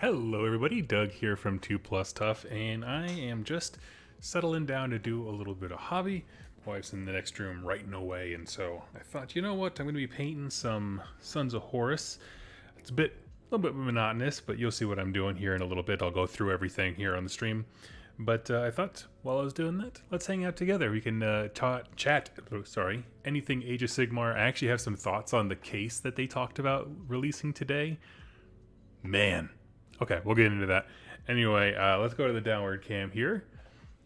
Hello everybody, Doug here from 2 Plus Tough, and I am just settling down to do a little bit of hobby. My wife's in the next room writing away, and so I thought, you know what, I'm going to be painting some Sons of Horus. It's a little bit monotonous, but you'll see what I'm doing here in a little bit. I'll go through everything here on the stream. But I thought while I was doing that, let's hang out together. We can chat, anything Age of Sigmar. I actually have some thoughts on the case that they talked about releasing today. Man. Okay, we'll get into that. Anyway, let's go to the downward cam here.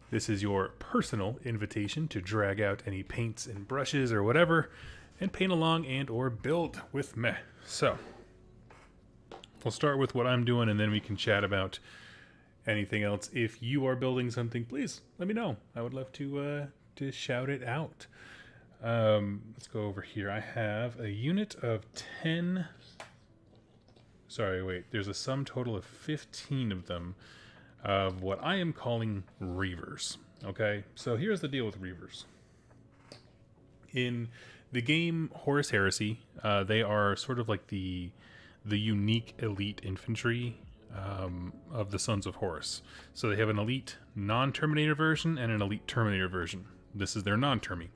This is your personal invitation to drag out any paints and brushes or whatever and paint along and or build with me. So, we'll start with what I'm doing and then we can chat about anything else. If you are building something, please let me know. I would love to shout it out. Let's go over here. I have a unit of 10... Sorry, wait, there's a sum total of 15 of them of what I am calling Reavers. Okay, so here's the deal with Reavers. In the game Horus Heresy, they are sort of like the unique elite infantry of the Sons of Horus. So they have an elite non-Terminator version and an elite Terminator version. This is their non-Termi.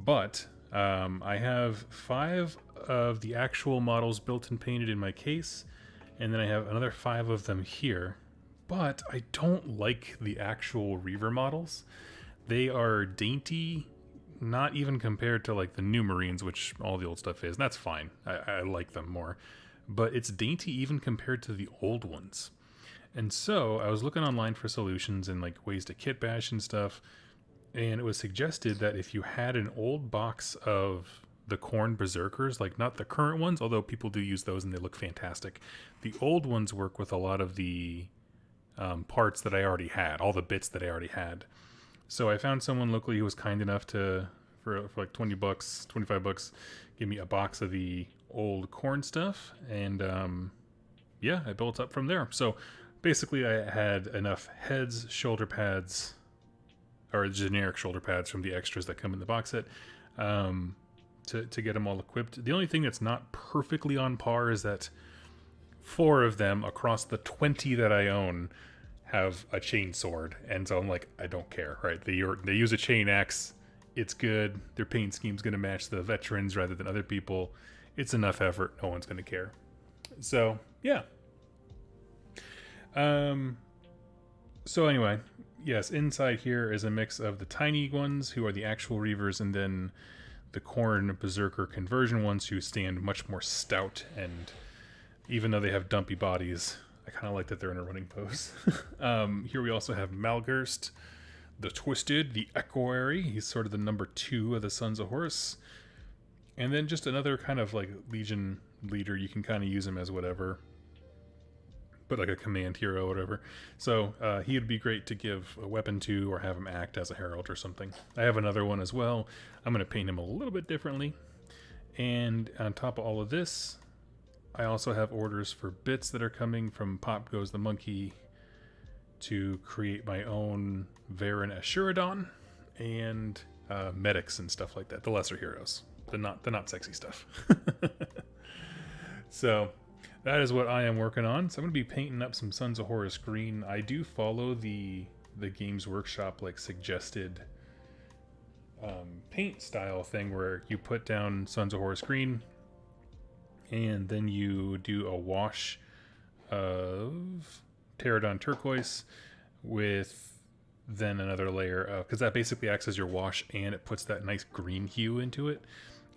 But I have 5 of the actual models built and painted in my case, and then I have another 5 of them here. But I don't like the actual Reaver models. They are dainty, not even compared to like the new Marines, which all the old stuff is, and that's fine. I like them more. But it's dainty even compared to the old ones. And so I was looking online for solutions and like ways to kit bash and stuff. And it was suggested that if you had an old box of the Khorne Berserkers, like not the current ones, although people do use those and they look fantastic. The old ones work with a lot of the parts that I already had, all the bits that I already had. So I found someone locally who was kind enough to, for like 20 bucks, 25 bucks, give me a box of the old Khorne stuff. And yeah, I built up from there. So basically I had enough heads, shoulder pads, or generic shoulder pads from the extras that come in the box set, to get them all equipped. The only thing that's not perfectly on par is that 4 of them across the 20 that I own have a chain sword, and so I'm like, I don't care, right? They use a chain axe. It's good. Their paint scheme's going to match the veterans rather than other people. It's enough effort. No one's going to care. So yeah. So anyway, yes, inside here is a mix of the tiny ones who are the actual Reavers, and then the Khorne Berserker conversion ones who stand much more stout, and even though they have dumpy bodies, I kind of like that they're in a running pose. Here we also have Malgerst, the Twisted, the Equerry. He's sort of the number 2 of the Sons of Horus. And then just another kind of like Legion leader. You can kind of use him as whatever, but like a command hero or whatever. So he would be great to give a weapon to or have him act as a herald or something. I have another one as well. I'm going to paint him a little bit differently. And on top of all of this, I also have orders for bits that are coming from Pop Goes the Monkey to create my own Varen Assuradon and medics and stuff like that. The lesser heroes. The not sexy stuff. So that is what I am working on. So I'm going to be painting up some Sons of Horus green. I do follow the Games Workshop like suggested paint style thing where you put down Sons of Horus green and then you do a wash of Pterodon turquoise with then another layer of, because that basically acts as your wash and it puts that nice green hue into it,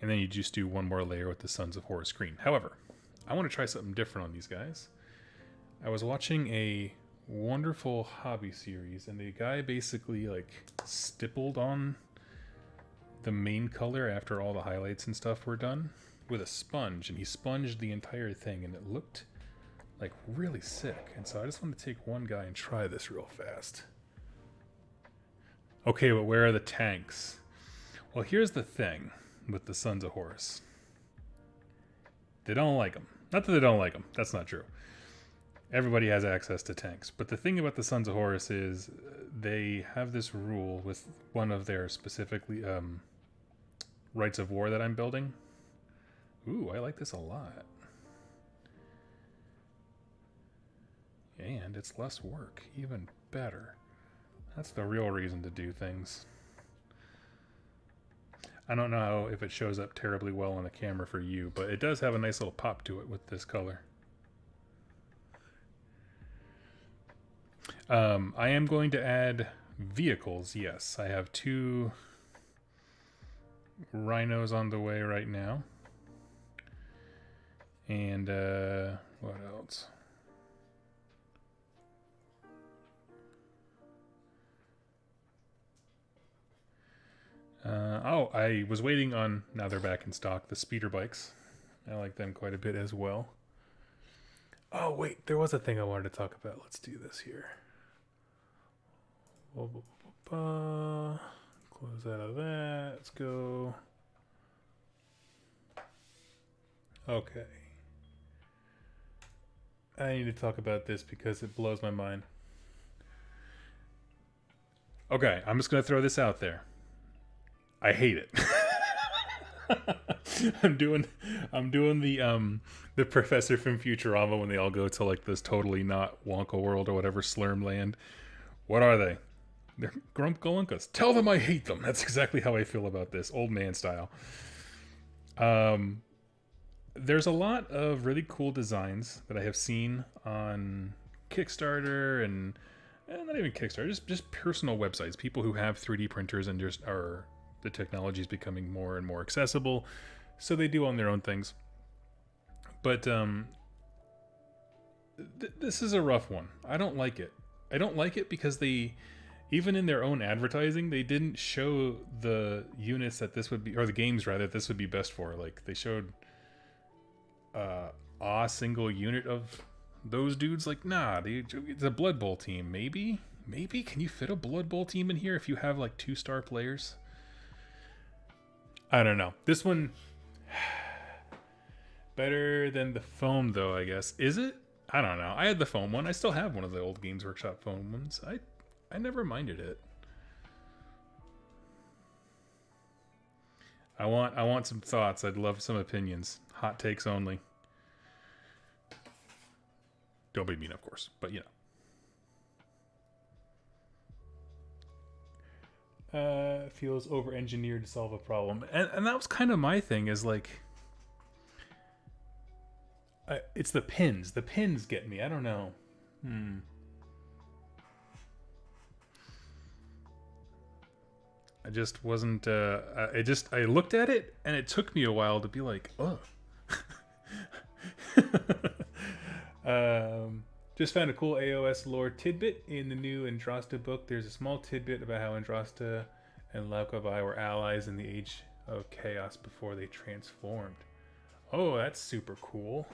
and then you just do one more layer with the Sons of Horus green. However, I want to try something different on these guys. I was watching a wonderful hobby series, and the guy basically like stippled on the main color after all the highlights and stuff were done with a sponge, and he sponged the entire thing, and it looked like really sick. And so I just want to take one guy and try this real fast. Okay, but where are the tanks? Well, here's the thing with the Sons of Horus. They don't like them. Not that they don't like them. That's not true. Everybody has access to tanks. But the thing about the Sons of Horus is they have this rule with one of their specifically rights of war that I'm building. Ooh, I like this a lot. And it's less work. Even better. That's the real reason to do things. I don't know if it shows up terribly well on the camera for you, but it does have a nice little pop to it with this color. I am going to add vehicles, yes. I have 2 rhinos on the way right now. And, what else? Oh, I was waiting on, now they're back in stock, the speeder bikes. I like them quite a bit as well. Oh, wait, there was a thing I wanted to talk about. Let's do this here. Close out of that. Let's go. Okay. I need to talk about this because it blows my mind. Okay, I'm just going to throw this out there. I hate it. I'm doing the professor from Futurama when they all go to like this totally not Wonka world or whatever Slurm land. What are they? They're Grumpgalunkas. Tell them I hate them. That's exactly how I feel about this, old man style. There's a lot of really cool designs that I have seen on Kickstarter and not even Kickstarter, just personal websites. People who have 3D printers and just are. The technology is becoming more and more accessible, so they do on their own things. But this is a rough one. I don't like it. I don't like it because they, even in their own advertising, they didn't show the units that this would be, or the games rather, that this would be best for. Like they showed a single unit of those dudes. Like, nah, it's a Blood Bowl team. Maybe can you fit a Blood Bowl team in here if you have like 2-star players? I don't know. This one better than the foam though, I guess. Is it? I don't know. I had the foam one. I still have one of the old Games Workshop foam ones. I never minded it. I want some thoughts. I'd love some opinions. Hot takes only. Don't be mean, of course, but you know. Feels over-engineered to solve a problem, and that was kind of my thing. Is like, it's the pins. The pins get me. I don't know. I just wasn't. I looked at it, and it took me a while to be like, oh. Just found a cool AOS lore tidbit in the new Andrasta book. There's a small tidbit about how Andrasta and Laukavai were allies in the Age of Chaos before they transformed. Oh, that's super cool.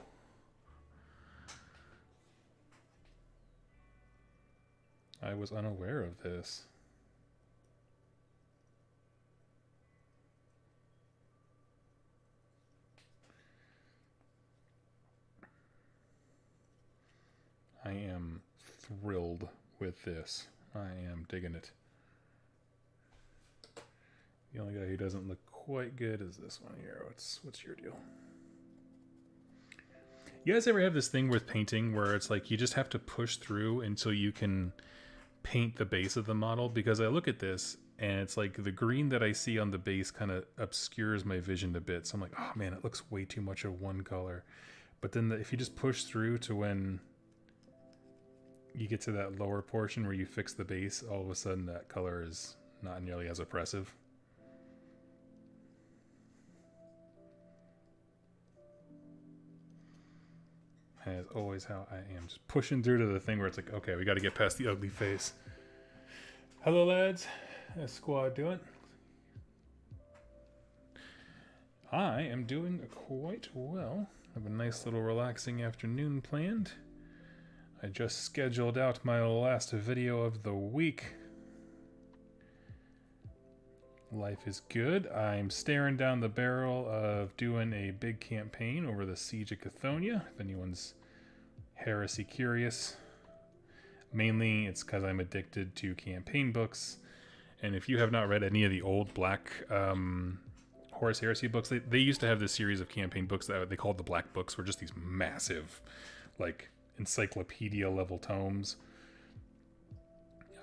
I was unaware of this. I am thrilled with this. I am digging it. The only guy who doesn't look quite good is this one here. What's your deal? You guys ever have this thing with painting where it's like you just have to push through until you can paint the base of the model? Because I look at this and it's like the green that I see on the base kind of obscures my vision a bit. So I'm like, oh man, it looks way too much of one color. But then if you just push through to when you get to that lower portion where you fix the base, all of a sudden that color is not nearly as oppressive. As always how I am, just pushing through to the thing where it's like, okay, we got to get past the ugly face. Hello lads, how's squad doing? I am doing quite well. I have a nice little relaxing afternoon planned. I just scheduled out my last video of the week. Life is good. I'm staring down the barrel of doing a big campaign over the Siege of Chthonian, if anyone's Heresy curious. Mainly, it's because I'm addicted to campaign books. And if you have not read any of the old Black Horus Heresy books, they used to have this series of campaign books that they called the Black Books, were just these massive, like, encyclopedia level tomes.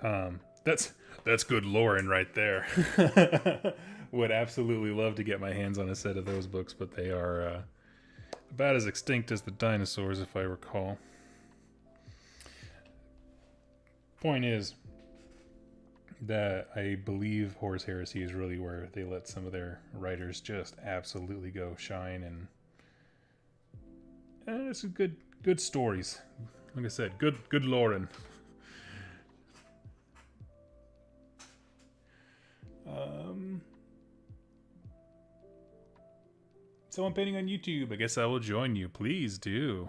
That's good Lauren right there. Would absolutely love to get my hands on a set of those books, but they are about as extinct as the dinosaurs, if I recall. Point is that I believe Horus Heresy is really where they let some of their writers just absolutely go shine, and it's good stories. Like I said, good Lauren. Someone painting on YouTube. I guess I will join you. Please do.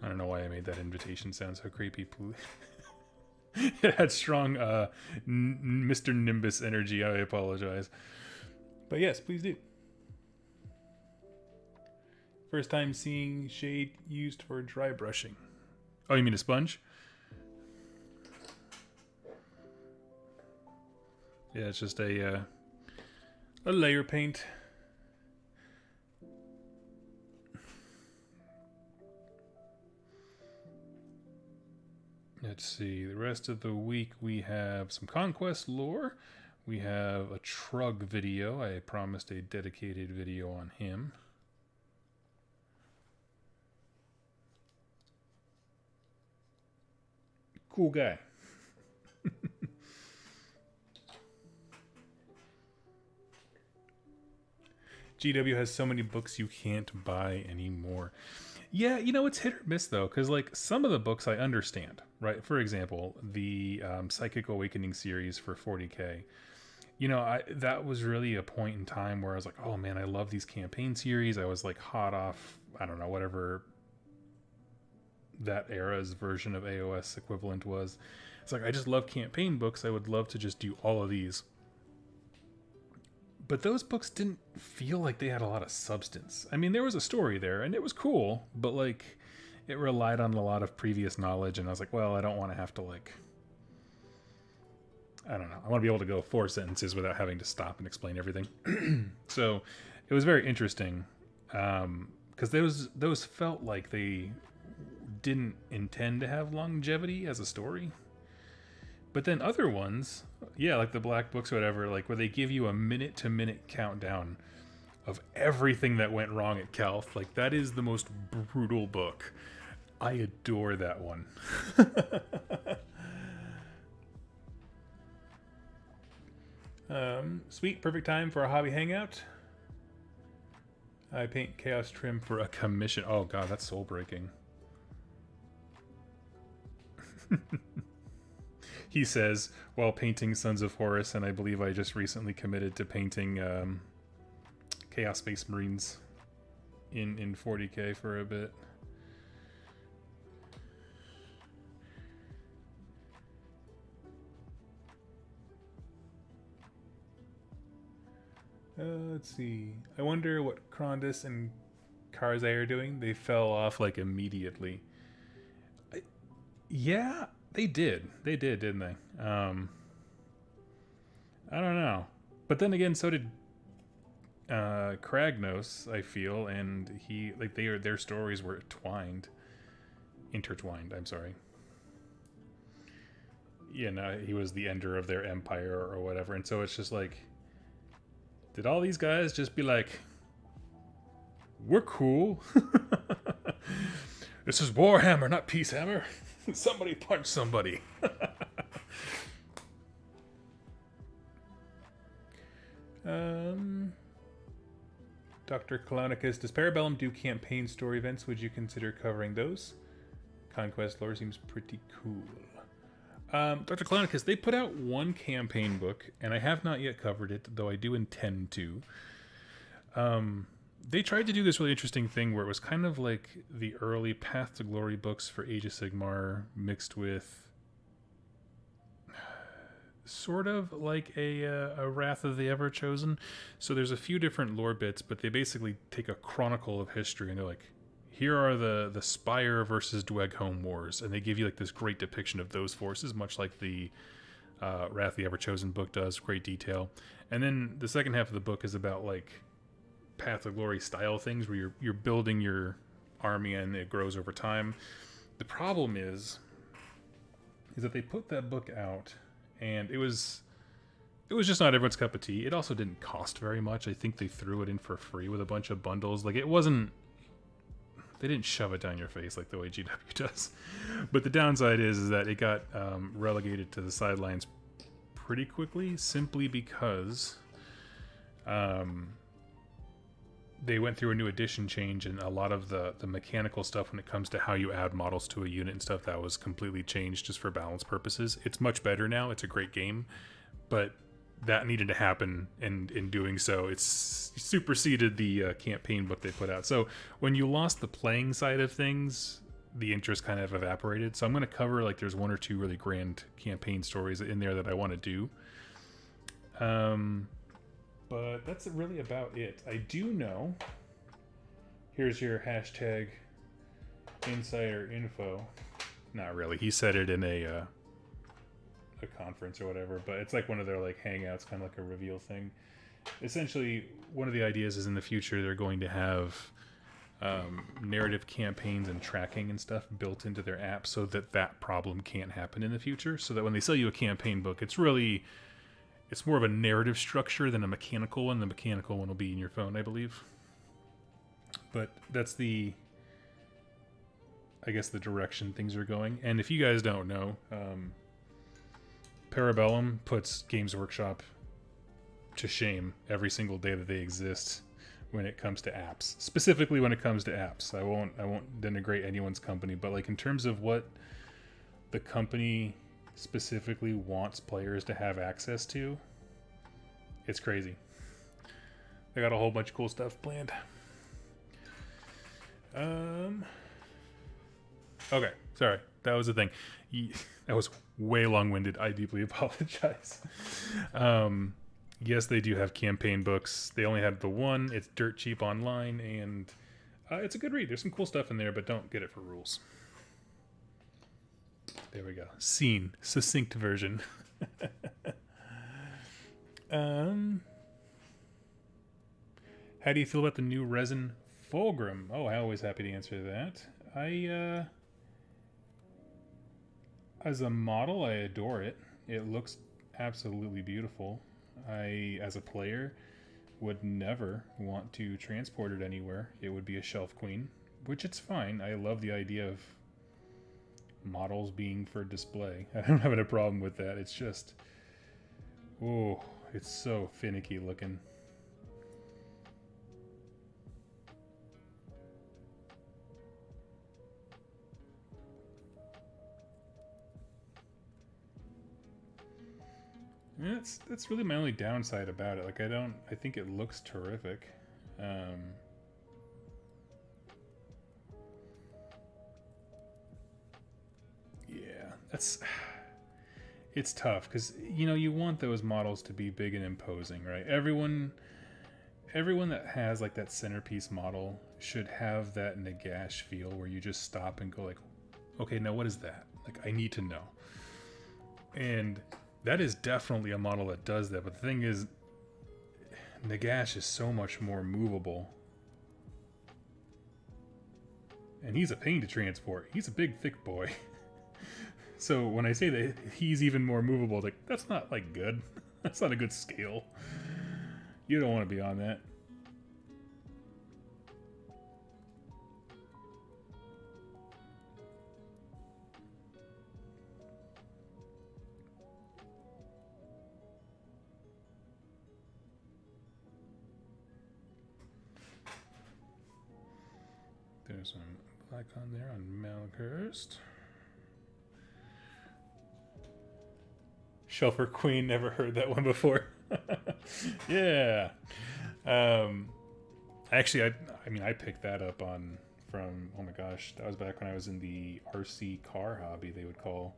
I don't know why I made that invitation sound so creepy. It had strong Mr. Nimbus energy. I apologize. But yes, please do. First time seeing shade used for dry brushing. Oh, you mean a sponge? Yeah, it's just a layer paint. Let's see, the rest of the week we have some Conquest lore. We have a Trug video. I promised a dedicated video on him. Cool guy. GW has so many books you can't buy anymore. Yeah, you know, it's hit or miss, though, because, like, some of the books I understand, right? For example, the Psychic Awakening series for 40K. You know, that was really a point in time where I was like, oh, man, I love these campaign series. I was, like, hot off, I don't know, whatever that era's version of AOS equivalent was. It's like, I just love campaign books. I would love to just do all of these. But those books didn't feel like they had a lot of substance. I mean, there was a story there, and it was cool, but, like, it relied on a lot of previous knowledge, and I was like, well, I don't want to have to, like... I don't know. I want to be able to go 4 sentences without having to stop and explain everything. So, it was very interesting, because those felt like they didn't intend to have longevity as a story. But then other ones, yeah, like the Black Books or whatever, like where they give you a minute-to-minute countdown of everything that went wrong at Calth. Like, that is the most brutal book. I adore that one. Sweet, perfect time for a hobby hangout. I paint Chaos Trim for a commission. Oh god, that's soul-breaking. He says, while painting Sons of Horus, and I believe I just recently committed to painting Chaos Space Marines in 40K for a bit. Let's see. I wonder what Krondus and Karzai are doing. They fell off like immediately. Yeah, they did. They did, didn't they? I don't know. But then again, so did Kragnos, I feel, and he like their stories were intertwined. I'm sorry. Yeah, no, he was the ender of their empire or whatever, and so it's just like, did all these guys just be like, we're cool? This is Warhammer, not Peacehammer. Somebody punch somebody. Dr. Colonicus, does Parabellum do campaign story events? Would you consider covering those? Conquest lore seems pretty cool. Dr. Colonicus, they put out one campaign book, and I have not yet covered it, though I do intend to. They tried to do this really interesting thing where it was kind of like the early Path to Glory books for Age of Sigmar mixed with sort of like a Wrath of the Ever-Chosen. So there's a few different lore bits, but they basically take a chronicle of history and they're like, here are the Spire versus Dweghome wars, and they give you like this great depiction of those forces, much like the Wrath of the Ever-Chosen book does, great detail. And then the second half of the book is about like Path of Glory style things where you're building your army and it grows over time. The problem is that they put that book out and it was just not everyone's cup of tea. It also didn't cost very much. I think they threw it in for free with a bunch of bundles. Like, it wasn't... They didn't shove it down your face like the way GW does. But the downside is that it got relegated to the sidelines pretty quickly, simply because they went through a new edition change, and a lot of the mechanical stuff when it comes to how you add models to a unit and stuff, that was completely changed just for balance purposes. It's much better now. It's a great game, but that needed to happen, and in doing so, it's superseded the campaign book they put out. So when you lost the playing side of things, the interest kind of evaporated. So I'm going to cover, like, there's one or two really grand campaign stories in there that I want to do. But that's really about it. I do know, here's your hashtag insider info. Not really. He said it in a conference or whatever, but it's like one of their like hangouts, kind of like a reveal thing. Essentially, one of the ideas is in the future they're going to have narrative campaigns and tracking and stuff built into their app so that problem can't happen in the future, so that when they sell you a campaign book, it's more of a narrative structure than a mechanical one. The mechanical one will be in your phone, I believe. But that's I guess the direction things are going. And if you guys don't know, Parabellum puts Games Workshop to shame every single day that they exist when it comes to apps. Specifically when it comes to apps. I won't denigrate anyone's company, but like in terms of what the company specifically wants players to have access to, it's crazy. They got a whole bunch of cool stuff planned. Okay, sorry. That was the thing. That was way long-winded. I deeply apologize. Yes, they do have campaign books. They only have the one. It's dirt cheap online, and it's a good read. There's some cool stuff in there, but don't get it for rules. There we go. Succinct version. How do you feel about the new resin Fulgrim? Oh, I'm always happy to answer that. As a model, I adore it. It looks absolutely beautiful. I, as a player, would never want to transport it anywhere. It would be a shelf queen, which it's fine. I love the idea of models being for display. I don't have a problem with that. It's just, oh, it's so finicky looking. Yeah, that's really my only downside about it. Like, I think it looks terrific. Yeah, it's tough because, you know, you want those models to be big and imposing, right? Everyone that has like that centerpiece model should have that Nagash feel where you just stop and go like, okay, now what is that? Like, I need to know. And that is definitely a model that does that. But the thing is, Nagash is so much more movable. And he's a pain to transport. He's a big, thick boy. So when I say that he's even more movable, like, that's not, like, good. That's not a good scale. You don't want to be on that. There's some black on there on Malkhurst. Shelfer Queen, never heard that one before. Yeah. Actually, I picked that up from, oh my gosh, that was back when I was in the RC car hobby. They would call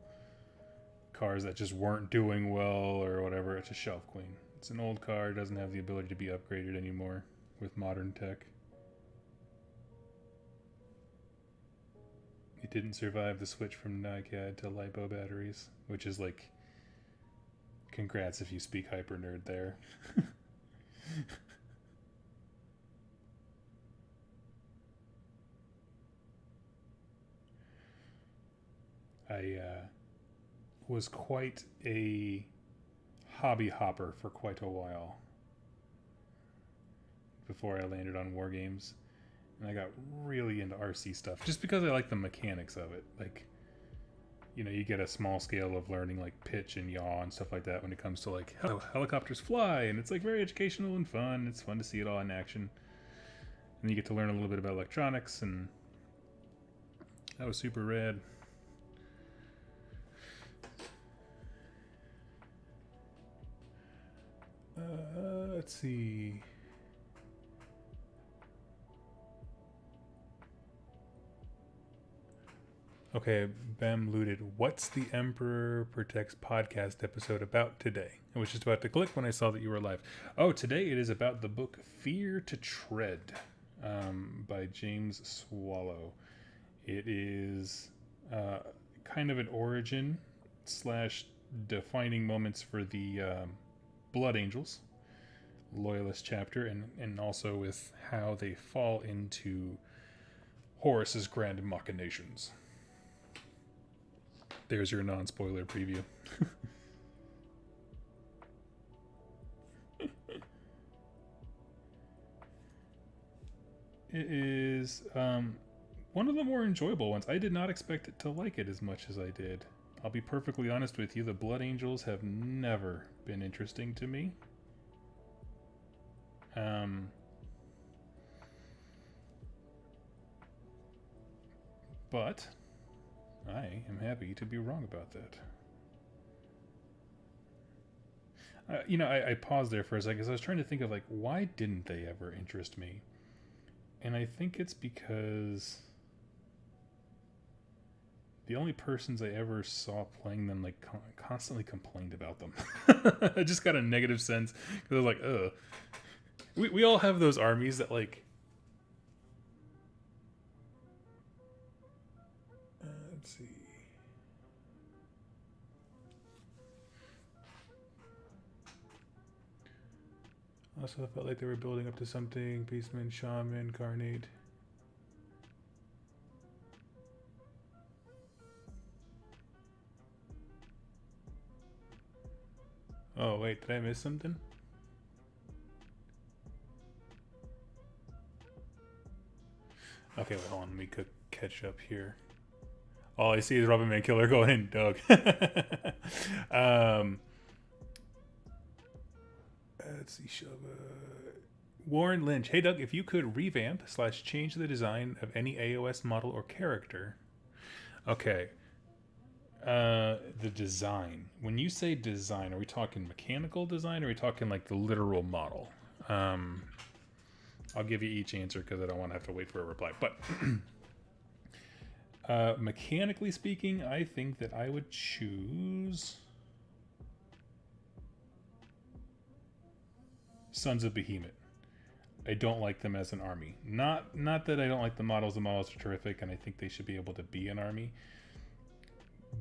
cars that just weren't doing well or whatever. It's a Shelf Queen. It's an old car, doesn't have the ability to be upgraded anymore with modern tech. It didn't survive the switch from NiCad to LiPo batteries, which is like, congrats if you speak hyper nerd there. I was quite a hobby hopper for quite a while before I landed on war games, and I got really into RC stuff just because I like the mechanics of it. Like, you know, you get a small scale of learning like pitch and yaw and stuff like that when it comes to like how helicopters fly, and it's like very educational and fun. It's fun to see it all in action, and you get to learn a little bit about electronics, and that was super rad. Let's see. Okay, Bam looted. What's the Emperor Protects podcast episode about today? I was just about to click when I saw that you were live. Oh, today it is about the book Fear to Tread by James Swallow. It is kind of an origin / defining moments for the Blood Angels Loyalist chapter, and also with how they fall into Horus's grand machinations. There's your non-spoiler preview. It is one of the more enjoyable ones. I did not expect it to like it as much as I did. I'll be perfectly honest with you, the Blood Angels have never been interesting to me. But I am happy to be wrong about that. I paused there for a second because I was trying to think of like, why didn't they ever interest me? And I think it's because the only persons I ever saw playing them like constantly complained about them. I just got a negative sense because I was like, ugh. We all have those armies that like. Let's see. Also, I felt like they were building up to something. Beastman, Shaman, Carnade. Oh, wait, did I miss something? Okay, wait, hold on. Let me catch up here. All I see is Robin Man Killer going in, Doug. Let's see, Warren Lynch. Hey, Doug, if you could revamp / change the design of any AOS model or character. Okay. The design. When you say design, are we talking mechanical design, or are we talking like the literal model? I'll give you each answer because I don't want to have to wait for a reply. But mechanically speaking, I think that I would choose Sons of Behemoth. I don't like them as an army. Not that I don't like the models. The models are terrific, and I think they should be able to be an army.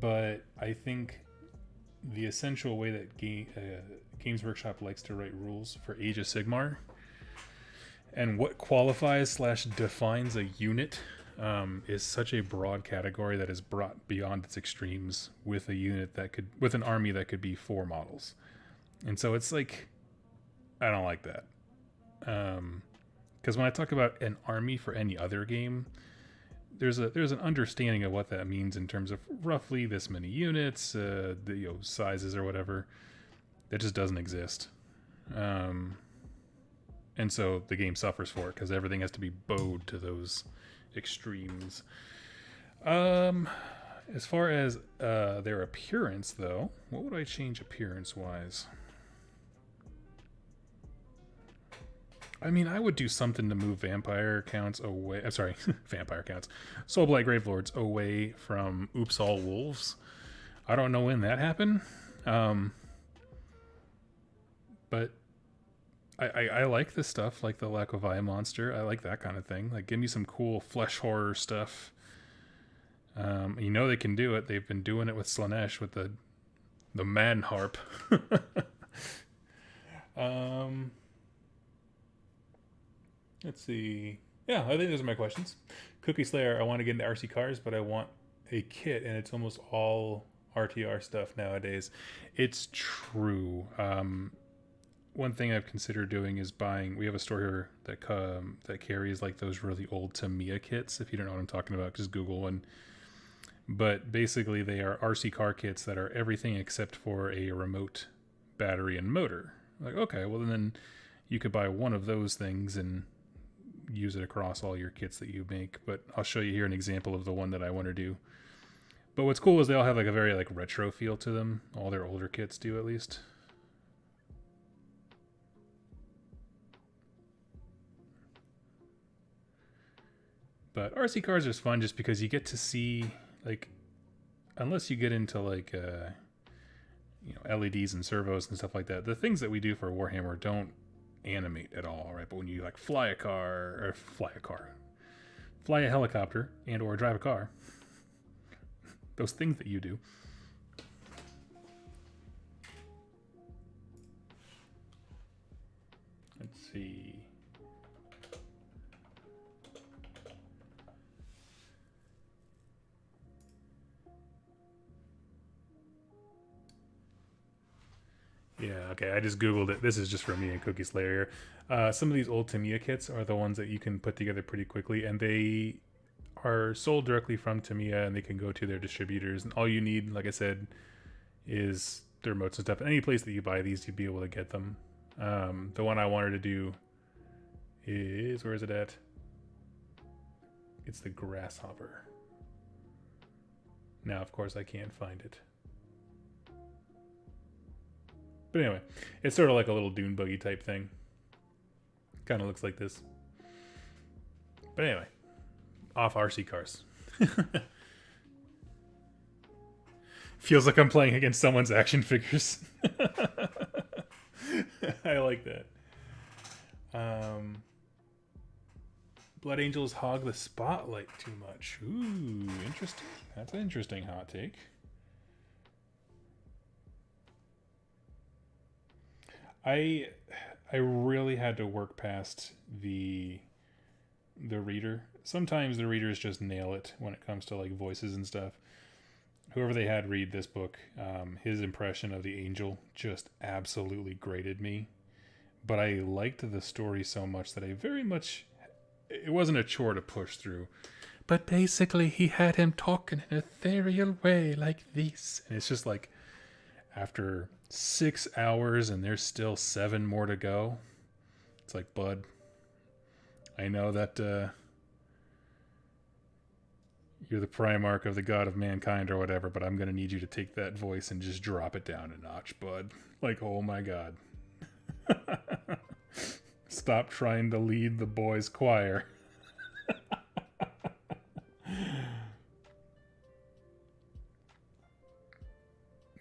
But I think the essential way that Games Workshop likes to write rules for Age of Sigmar, and what qualifies / defines a unit, is such a broad category that is brought beyond its extremes with with an army that could be 4 models. And so it's like, I don't like that. Because when I talk about an army for any other game, there's an understanding of what that means in terms of roughly this many units, the sizes or whatever. That just doesn't exist. And so the game suffers for it because everything has to be bowed to those extremes. As far as their appearance, though, what would I change appearance-wise? I mean, I would do something to move vampire counts away. I'm sorry, vampire counts. Soulblight Gravelords away from Oops All Wolves. I don't know when that happened. But I like this stuff, like the Lakovai monster. I like that kind of thing. Like, give me some cool flesh horror stuff. You know they can do it. They've been doing it with Slanesh with the Man Harp. Let's see. Yeah, I think those are my questions. Cookie Slayer, I want to get into RC cars, but I want a kit and it's almost all RTR stuff nowadays. It's true. One thing I've considered doing is buying. We have a store here that carries like those really old Tamiya kits. If you don't know what I'm talking about, just Google one. But basically, they are RC car kits that are everything except for a remote battery and motor. Like, okay, well then you could buy one of those things and use it across all your kits that you make. But I'll show you here an example of the one that I want to do. But what's cool is they all have like a very like retro feel to them. All their older kits do, at least. But RC cars are fun just because you get to see, like, unless you get into like LEDs and servos and stuff like that, the things that we do for Warhammer don't animate at all, right? But when you like fly a helicopter and or drive a car, those things that you do. Let's see. Yeah, okay, I just Googled it. This is just for me and Cookie Slayer. Some of these old Tamiya kits are the ones that you can put together pretty quickly, and they are sold directly from Tamiya, and they can go to their distributors. And all you need, like I said, is the remotes and stuff. Any place that you buy these, you'd be able to get them. The one I wanted to do is, where is it at? It's the Grasshopper. Now, of course, I can't find it. But anyway, it's sort of like a little dune buggy type thing. Kind of looks like this. But anyway, off RC cars. Feels like I'm playing against someone's action figures. I like that. Blood Angels hog the spotlight too much. Ooh, interesting. That's an interesting hot take. I really had to work past the reader. Sometimes the readers just nail it when it comes to like voices and stuff. Whoever they had read this book, his impression of the angel just absolutely grated me. But I liked the story so much that it wasn't a chore to push through. But basically he had him talking in an ethereal way like this. And it's just like, after 6 hours and there's still 7 more to go. It's like, bud, I know that you're the Primarch of the God of Mankind or whatever, but I'm going to need you to take that voice and just drop it down a notch, bud. Like, oh my God. Stop trying to lead the boys' choir.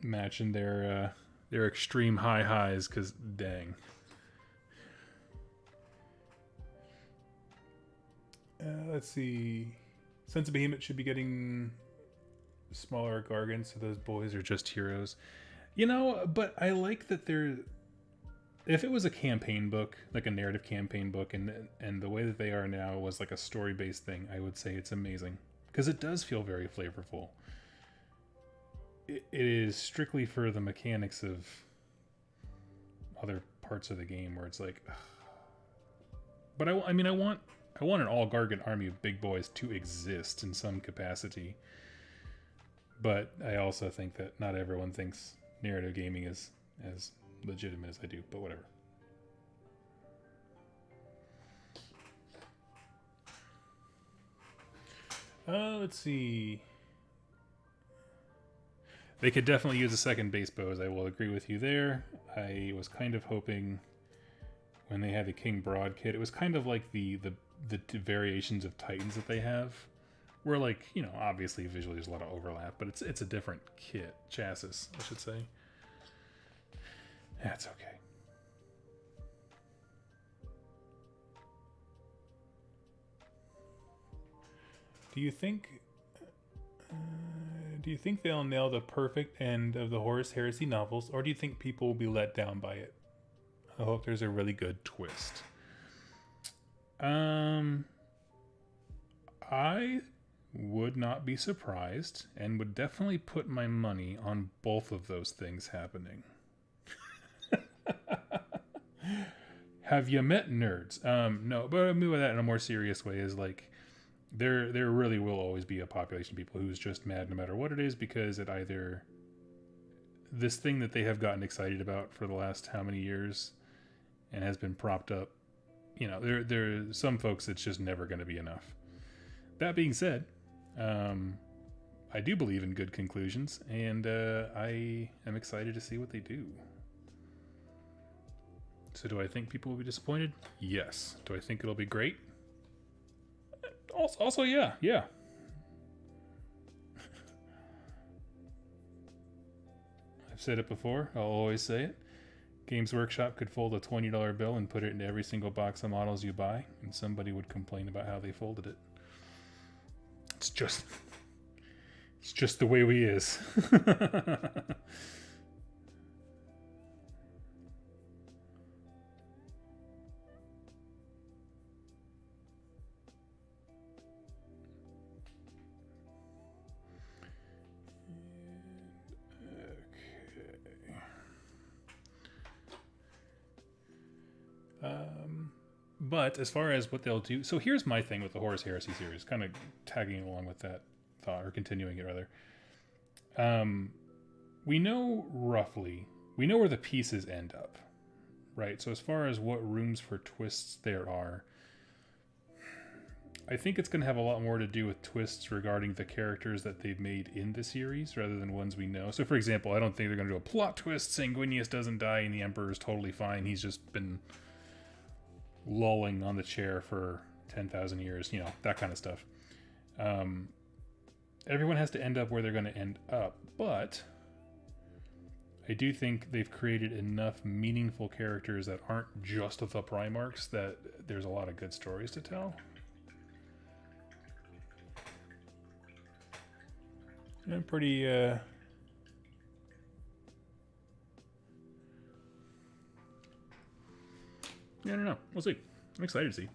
Matching their extreme high highs, because dang. Let's see. Sense of Behemoth should be getting smaller gargants, so those boys are just heroes. But I like that they're... If it was a campaign book, like a narrative campaign book, and the way that they are now was like a story-based thing, I would say it's amazing. Because it does feel very flavorful. It is strictly for the mechanics of other parts of the game where it's like, ugh. But I want an all Gargant army of big boys to exist in some capacity. But I also think that not everyone thinks narrative gaming is as legitimate as I do, but whatever. Let's see. They could definitely use a second base bows. I will agree with you there. I was kind of hoping when they had the King Broad kit, it was kind of like the variations of Titans that they have. Where, like, obviously visually there's a lot of overlap, but it's a different kit, chassis, I should say. That's okay. Do you think they'll nail the perfect end of the Horus Heresy novels, or do you think people will be let down by it? I hope there's a really good twist. I would not be surprised and would definitely put my money on both of those things happening. Have you met nerds? No, but I mean by that in a more serious way is like there really will always be a population of people who's just mad no matter what it is, because it either this thing that they have gotten excited about for the last how many years and has been propped up, you know, there are some folks it's just never going to be enough. That being said, I do believe in good conclusions, and I am excited to see what they do. So do I think people will be disappointed? Yes. Do I think it'll be great? Also yeah. I've said it before. I'll always say it. Games Workshop could fold a $20 bill and put it into every single box of models you buy, and somebody would complain about how they folded it. It's just the way we is. But as far as what they'll do, so here's my thing with the Horus Heresy series, kind of tagging along with that thought, or continuing it rather. We know where the pieces end up, right? So as far as what rooms for twists there are, I think it's going to have a lot more to do with twists regarding the characters that they've made in the series rather than ones we know. So for example, I don't think they're going to do a plot twist, Sanguinius doesn't die and the Emperor is totally fine. He's just been lolling on the chair for 10,000 years, you know, that kind of stuff. Everyone has to end up where they're going to end up, but I do think they've created enough meaningful characters that aren't just the Primarchs that there's a lot of good stories to tell. I'm pretty, I don't know. We'll see. I'm excited to see.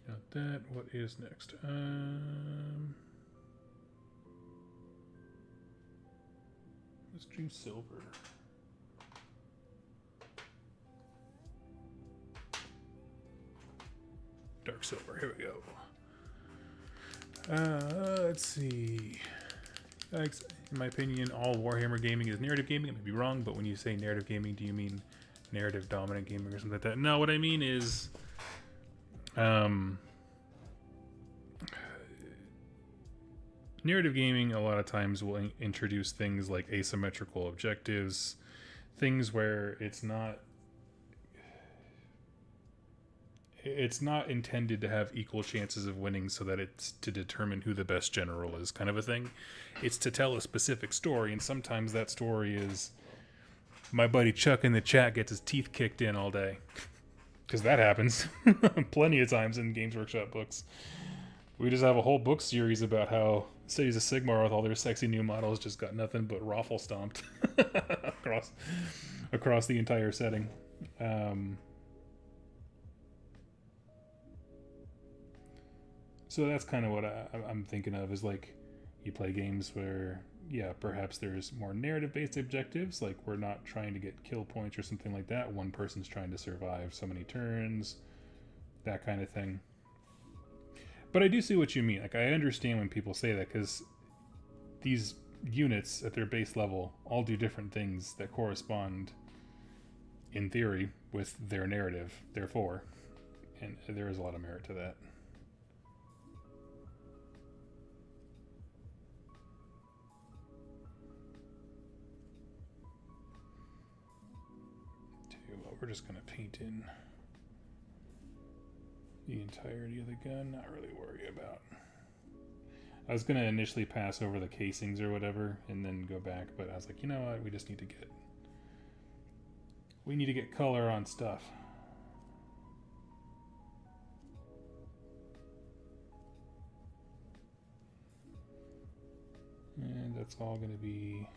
Got that. What is next? Let's do silver. Dark silver. Here we go. Let's see. In my opinion, all Warhammer gaming is narrative gaming. I may be wrong, but when you say narrative gaming, do you mean narrative dominant gaming or something like that? No, what I mean is narrative gaming a lot of times will introduce things like asymmetrical objectives, things where it's not intended to have equal chances of winning so that it's to determine who the best general is, kind of a thing. It's to tell a specific story, and sometimes that story is my buddy Chuck in the chat gets his teeth kicked in all day. Because that happens plenty of times in Games Workshop books. We just have a whole book series about how Cities of Sigmar with all their sexy new models just got nothing but raffle stomped across the entire setting. So that's kind of what I'm thinking of, is like you play games where, yeah, perhaps there's more narrative-based objectives, like we're not trying to get kill points or something like that. One person's trying to survive so many turns, that kind of thing. But I do see what you mean. Like, I understand when people say that, because these units at their base level all do different things that correspond, in theory, with their narrative, therefore. And there is a lot of merit to that. We're just going to paint in the entirety of the gun, not really worry about. I was going to initially pass over the casings or whatever and then go back, but I was like, you know what, we need to get color on stuff. And that's all going to be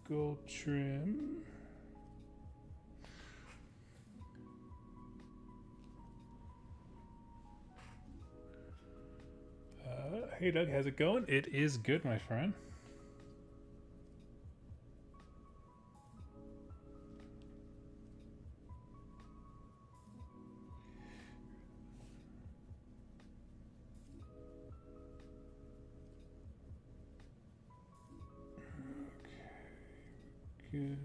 gold trim. Hey Doug, how's it going? It is good, my friend. Okay. Good.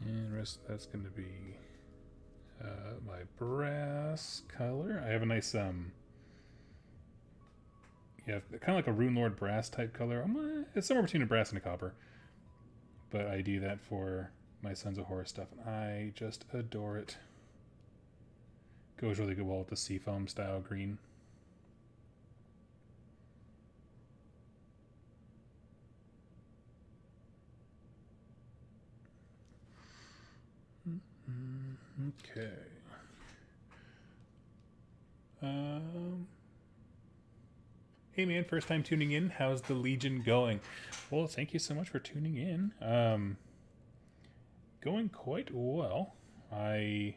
And the rest of that's going to be my brass color. I have a nice, yeah, kind of like a Rune Lord brass type color. It's somewhere between a brass and a copper. But I do that for my Sons of Horus stuff, and I just adore it. Goes really good well with the seafoam style green. Okay. Hey man, first time tuning in. How's the Legion going? Well, thank you so much for tuning in. Going quite well. I'm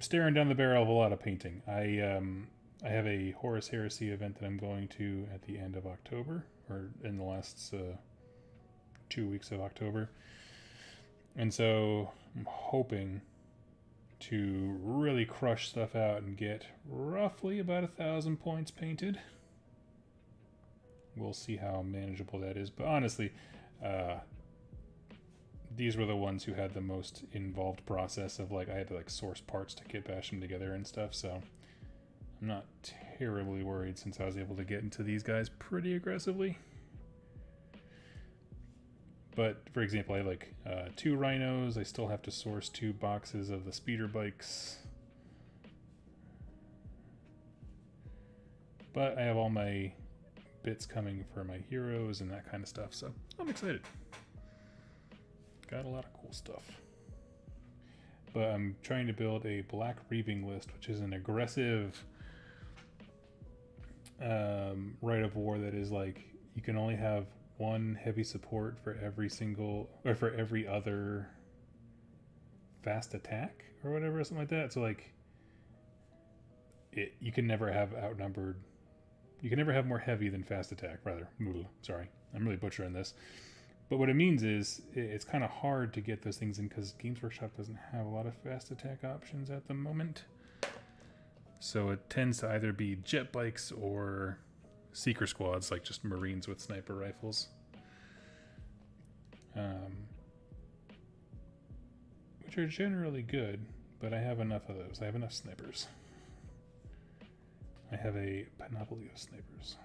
staring down the barrel of a lot of painting. I have a Horus Heresy event that I'm going to at the end of October, or in the last 2 weeks of October. And so I'm hoping to really crush stuff out and get roughly about 1,000 points painted. We'll see how manageable that is. But honestly, these were the ones who had the most involved process of, like, I had to like source parts to kitbash them together and stuff. So I'm not terribly worried since I was able to get into these guys pretty aggressively. But, for example, I have like 2 rhinos. I still have to source 2 boxes of the speeder bikes. But I have all my bits coming for my heroes and that kind of stuff, so I'm excited. Got a lot of cool stuff. But I'm trying to build a black reaving list, which is an aggressive rite of war that is like, you can only have 1 heavy support for every single, or for every other fast attack or whatever, something like that. So like, you can never have outnumbered. You can never have more heavy than fast attack. Rather, sorry, I'm really butchering this. But what it means is it's kind of hard to get those things in because Games Workshop doesn't have a lot of fast attack options at the moment. So it tends to either be jet bikes or seeker squads, like just Marines with sniper rifles. Which are generally good, but I have enough of those. I have enough snipers. I have a panoply of snipers.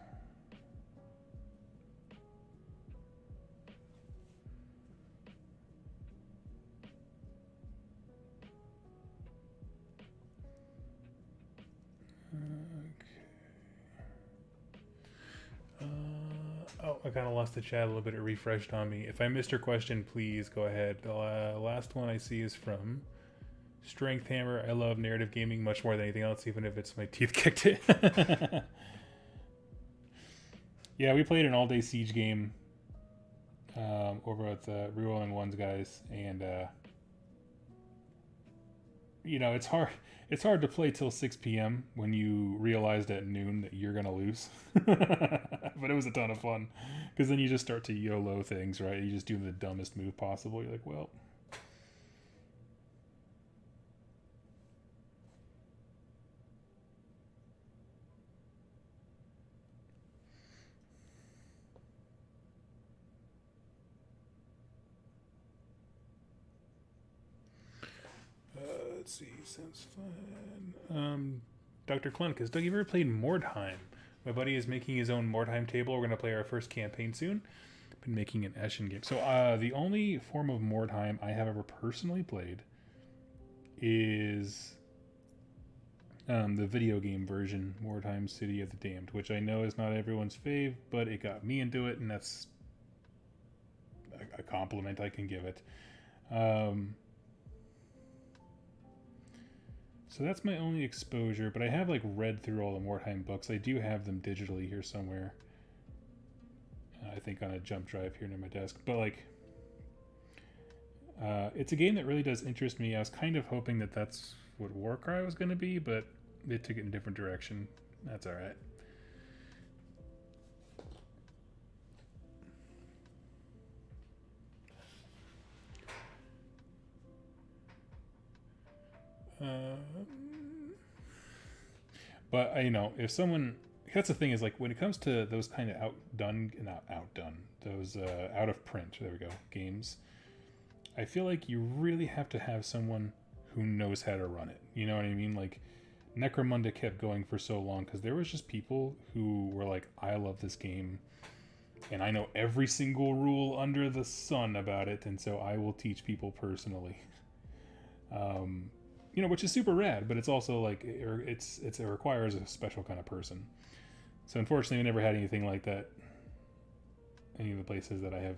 Oh, I kind of lost the chat a little bit. It refreshed on me. If I missed your question, please go ahead. The last one I see is from Strength Hammer. I love narrative gaming much more than anything else, even if it's my teeth kicked it. Yeah, we played an all-day siege game over at the Rerolling Ones guys, and you know, it's hard to play till 6 p.m. when you realized at noon that you're gonna lose. But it was a ton of fun because then you just start to YOLO things, right? You just do the dumbest move possible. You're like, well, let's see, sounds fun. Dr. Clunk, has Doug ever played Mordheim? My buddy is making his own Mordheim table. We're going to play our first campaign soon. Been making an Eschen game. So the only form of Mordheim I have ever personally played is the video game version, Mordheim City of the Damned, which I know is not everyone's fave, but it got me into it, and that's a compliment I can give it. So that's my only exposure, but I have like read through all the Mordheim books. I do have them digitally here somewhere. I think on a jump drive here near my desk. But like, It's a game that really does interest me. I was kind of hoping that that's what Warcry was going to be, but they took it in a different direction. That's all right. But you know, if someone, that's the thing is like when it comes to those kind of those out of print, there we go, games. I feel like you really have to have someone who knows how to run it. You know what I mean? Like Necromunda kept going for so long because there was just people who were like, I love this game and I know every single rule under the sun about it, and so I will teach people personally. You know, which is super rad, but it's also like it requires a special kind of person. So unfortunately, we never had anything like that. Any of the places that I have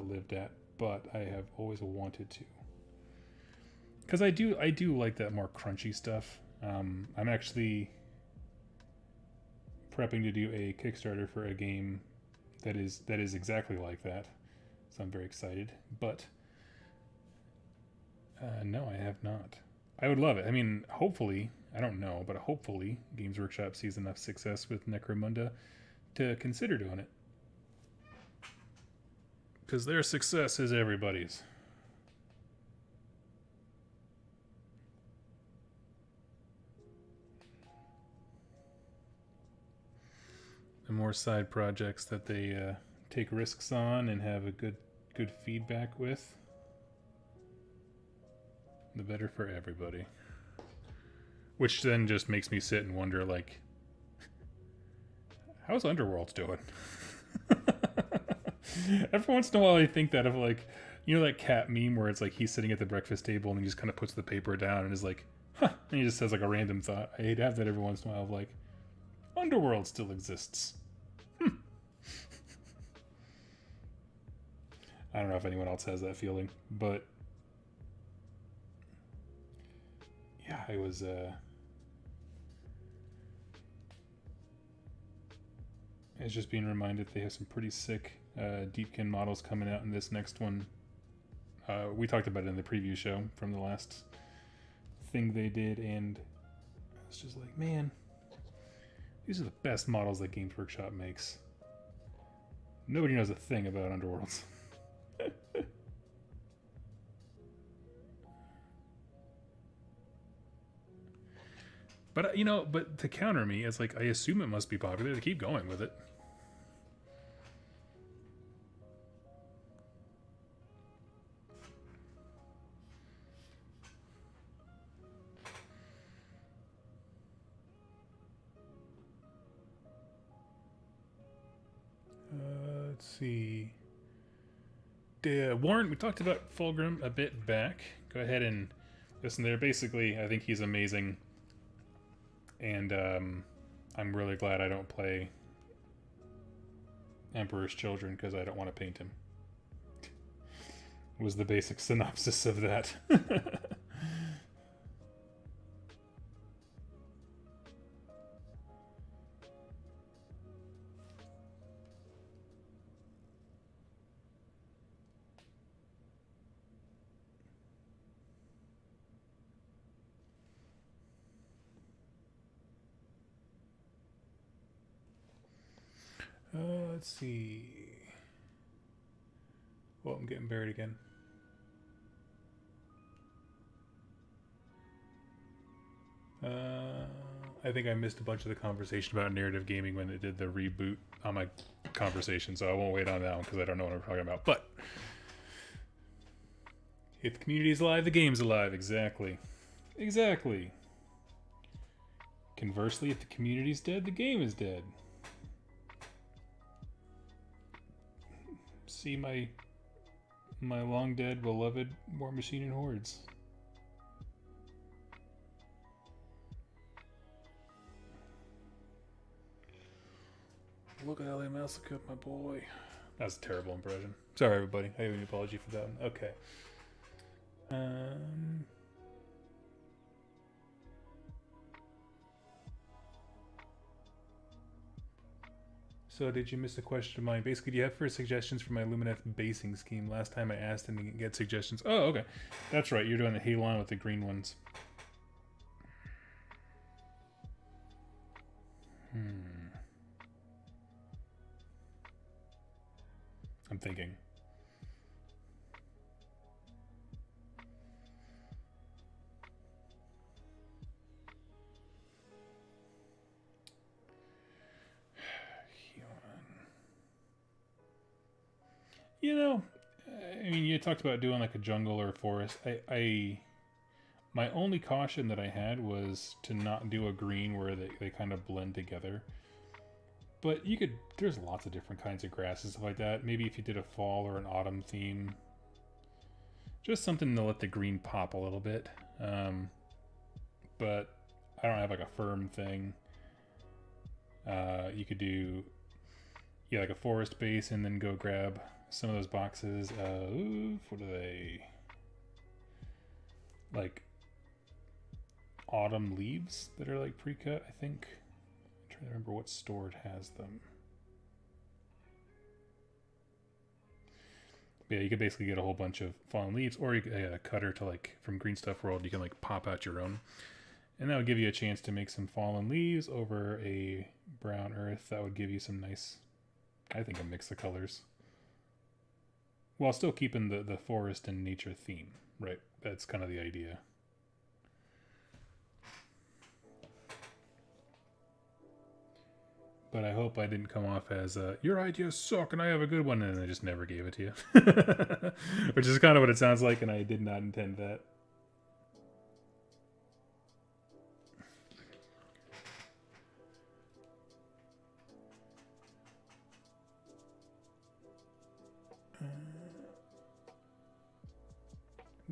lived at, but I have always wanted to. Because I do like that more crunchy stuff. I'm actually prepping to do a Kickstarter for a game that is exactly like that. So I'm very excited. But no, I have not. I would love it. I mean, hopefully, I don't know, but hopefully Games Workshop sees enough success with Necromunda to consider doing it. Because their success is everybody's. The more side projects that they take risks on and have a good feedback with, the better for everybody. Which then just makes me sit and wonder, like, how's Underworld's doing? Every once in a while I think that of, like, you know that cat meme where it's like he's sitting at the breakfast table and he just kind of puts the paper down and is like, huh, and he just says like a random thought. I have that every once in a while of like, Underworld still exists. I don't know if anyone else has that feeling, but yeah, I was just being reminded they have some pretty sick Deepkin models coming out in this next one. We talked about it in the preview show from the last thing they did, and it's just like, man, these are the best models that Games Workshop makes. Nobody knows a thing about Underworlds. But, you know, but to counter me, it's like, I assume it must be popular to keep going with it. Let's see. Warren, we talked about Fulgrim a bit back. Go ahead and listen there. Basically, I think he's amazing. And I'm really glad I don't play Emperor's Children because I don't want to paint him. Was the basic synopsis of that. Let's see. Well, I'm getting buried again. I think I missed a bunch of the conversation about narrative gaming when it did the reboot on my conversation, so I won't wait on that one because I don't know what I'm talking about. But if the community's alive, the game's alive. Exactly. Exactly. Conversely, if the community's dead, the game is dead. See my long dead beloved War Machine and Hordes. Look at LA Massacre, my boy. That's a terrible impression. Sorry, everybody. I owe an apology for that one. Okay. So did you miss a question of mine? Basically, do you have first suggestions for my Lumineth basing scheme? Last time I asked and didn't get suggestions. Oh, okay. That's right. You're doing the Halon with the green ones. I'm thinking. You know, I mean, you talked about doing like a jungle or a forest. My only caution that I had was to not do a green where they kind of blend together. But you could, there's lots of different kinds of grass and stuff like that. Maybe if you did a fall or an autumn theme. Just something to let the green pop a little bit. But I don't have like a firm thing. You could do, yeah, like a forest base and then go grab some of those boxes of, what are they? Like autumn leaves that are like pre-cut, I think. I'm trying to remember what store it has them. But yeah, you could basically get a whole bunch of fallen leaves, or you could get a cutter to like, from Green Stuff World, you can like pop out your own. And that would give you a chance to make some fallen leaves over a brown earth. That would give you some nice, I think, a mix of colors. While still keeping the forest and nature theme, right? That's kind of the idea. But I hope I didn't come off as, your ideas suck and I have a good one, and I just never gave it to you. Which is kind of what it sounds like, and I did not intend that.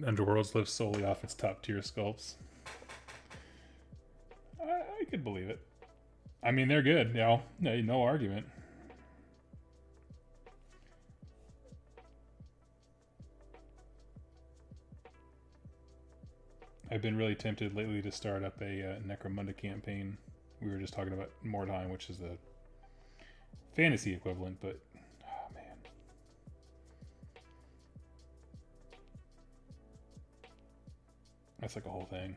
Underworlds lives solely off its top tier sculpts. I could believe it. I mean, they're good, you know, no argument. I've been really tempted lately to start up a Necromunda campaign. We were just talking about Mordheim, which is the fantasy equivalent, but oh man. That's like a whole thing.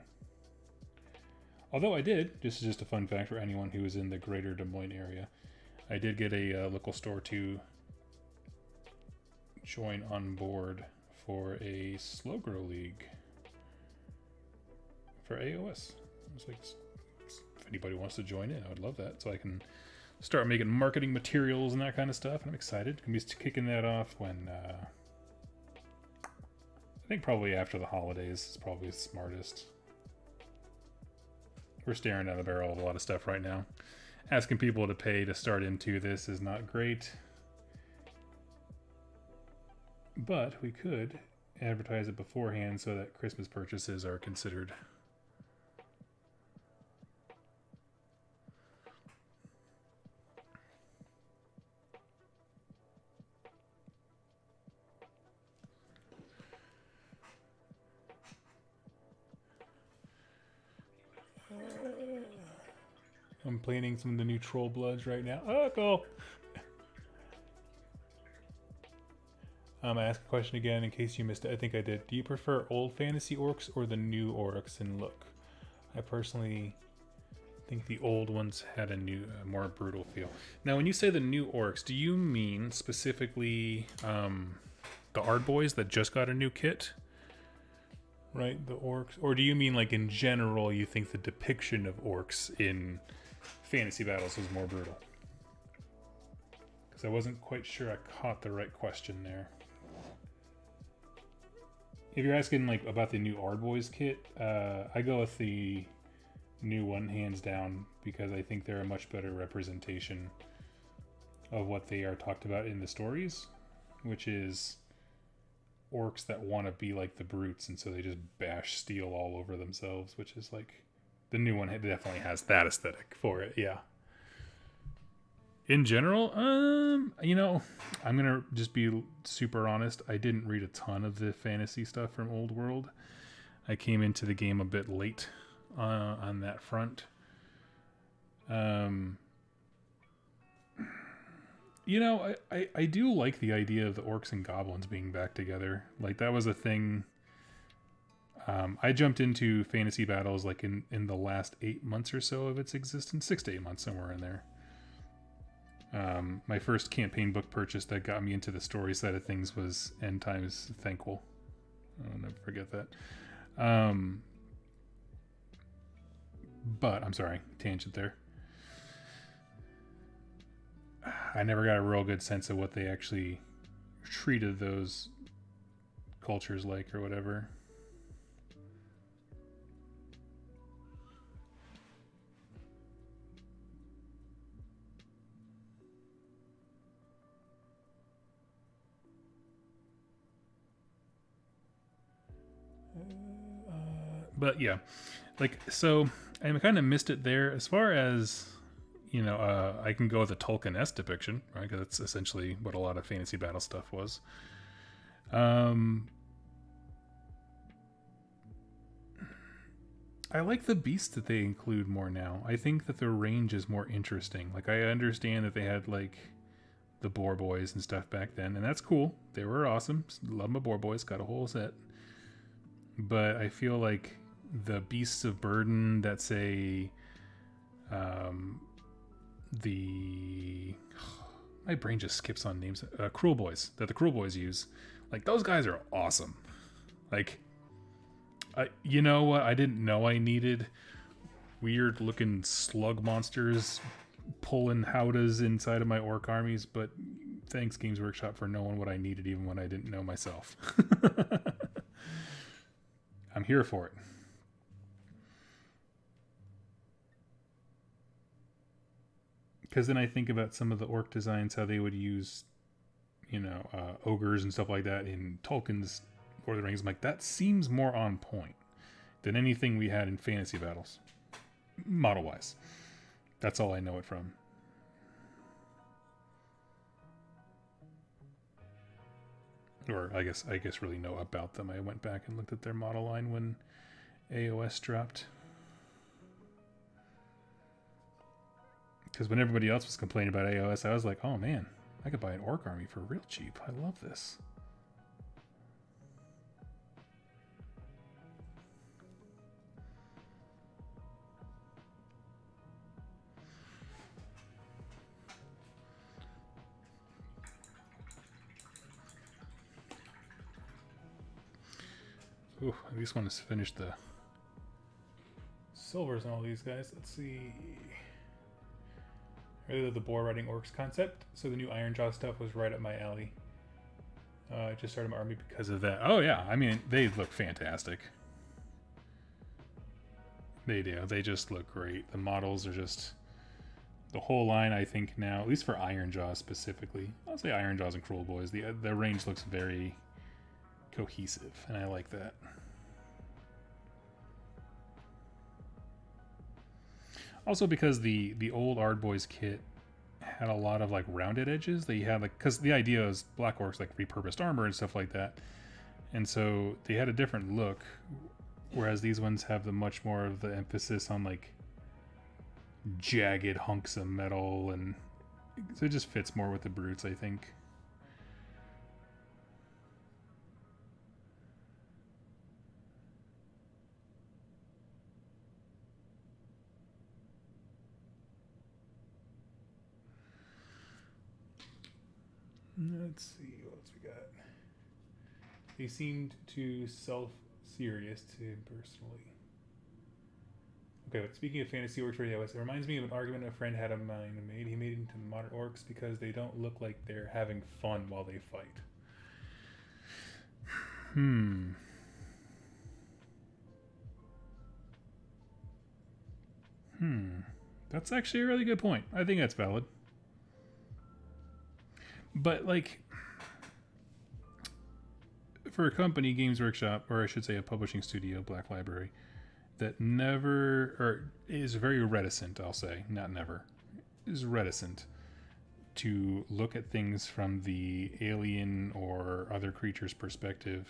Although I did, this is just a fun fact for anyone who is in the greater Des Moines area, I did get a local store to join on board for a slow grow league for AOS. I was like, if anybody wants to join in, I would love that. So I can start making marketing materials and that kind of stuff. And I'm excited. I'm just kicking that off when, I think probably after the holidays is probably the smartest. We're staring down the barrel of a lot of stuff right now. Asking people to pay to start into this is not great. But we could advertise it beforehand so that Christmas purchases are considered. I'm planning some of the new Troll Bloods right now. Oh, cool. I ask a question again in case you missed it. I think I did. Do you prefer old fantasy orcs or the new orcs in look? I personally think the old ones had a new, more brutal feel. Now, when you say the new orcs, do you mean specifically the Ard Boys that just got a new kit? Right, the orcs? Or do you mean like in general you think the depiction of orcs in fantasy battles was more brutal? Because I wasn't quite sure I caught the right question there. If you're asking like about the new Ard Boys kit, I go with the new one hands down because I think they're a much better representation of what they are talked about in the stories, which is orcs that want to be like the brutes, and so they just bash steel all over themselves, which is like the new one definitely has that aesthetic for it. Yeah. In general, you know, I'm gonna just be super honest. I didn't read a ton of the fantasy stuff from Old World. I came into the game a bit late on that front. You know, I do like the idea of the orcs and goblins being back together. Like, that was a thing. I jumped into fantasy battles like in the last 8 months or so of its existence, 6 to 8 months, somewhere in there. My first campaign book purchase that got me into the story side of things was End Times Thankful. I'll never forget that. But I'm sorry, tangent there. I never got a real good sense of what they actually treated those cultures like or whatever. But yeah, like, so I kind of missed it there as far as, I can go with a Tolkien-esque depiction, right? Because that's essentially what a lot of fantasy battle stuff was. I like the beasts that they include more now. I think that the range is more interesting. Like, I understand that they had, like, the boar boys and stuff back then, and that's cool. They were awesome. Love my boar boys. Got a whole set. But I feel like the beasts of burden that say, my brain just skips on names. Cruel boys that the cruel boys use, like, those guys are awesome. Like, you know what? I didn't know I needed weird looking slug monsters pulling howdahs inside of my orc armies, but thanks Games Workshop for knowing what I needed even when I didn't know myself. I'm here for it. Because then I think about some of the orc designs, how they would use, ogres and stuff like that in Tolkien's Lord of the Rings. I'm like, that seems more on point than anything we had in fantasy battles, model-wise. That's all I know it from. Or I guess really know about them. I went back and looked at their model line when AOS dropped. Because when everybody else was complaining about AOS, I was like, oh man, I could buy an orc army for real cheap. I love this. Ooh, I just want to finish the silvers on all these guys. Let's see. I really love the boar riding orcs concept, so the new Ironjaw stuff was right up my alley. I just started my army because of that. Oh yeah, I mean, they look fantastic. They do. They just look great. The models are just... The whole line, I think now, at least for Ironjaw specifically, I'll say Ironjaws and Cruel Boys, the range looks very cohesive, and I like that. Also because the old Ardboys kit had a lot of like rounded edges. They had like, because the idea is Black Orcs like repurposed armor and stuff like that, and so they had a different look, whereas these ones have the much more of the emphasis on like jagged hunks of metal, and so it just fits more with the brutes, I think. Let's see what else we got. They seemed too self-serious to him personally. Okay, but speaking of fantasy orcs for AOS, it reminds me of an argument a friend had of mine made. He made it into modern orcs because they don't look like they're having fun while they fight. That's actually a really good point. I think that's valid. But, like, for a company, Games Workshop, or I should say a publishing studio, Black Library, that never, or is very reticent, I'll say, not never, is reticent to look at things from the alien or other creature's perspective.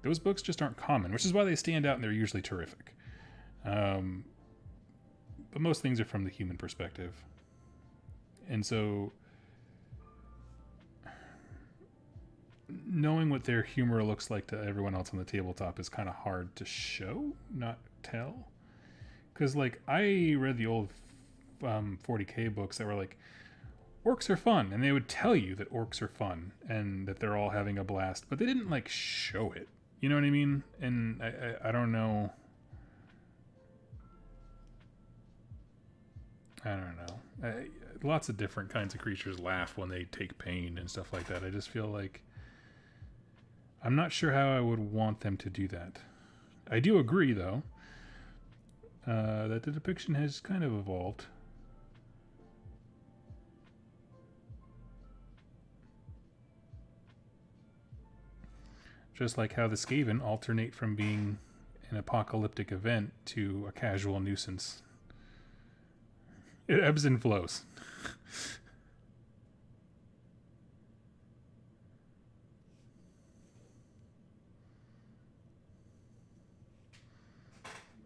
Those books just aren't common, which is why they stand out and they're usually terrific. But most things are from the human perspective. And so knowing what their humor looks like to everyone else on the tabletop is kind of hard to show, not tell. Because, like, I read the old 40k books that were like, orcs are fun, and they would tell you that orcs are fun and that they're all having a blast, but they didn't, like, show it. You know what I mean? And I don't know. I don't know. Lots of different kinds of creatures laugh when they take pain and stuff like that. I just feel like I'm not sure how I would want them to do that. I do agree, though, that the depiction has kind of evolved. Just like how the Skaven alternate from being an apocalyptic event to a casual nuisance. It ebbs and flows.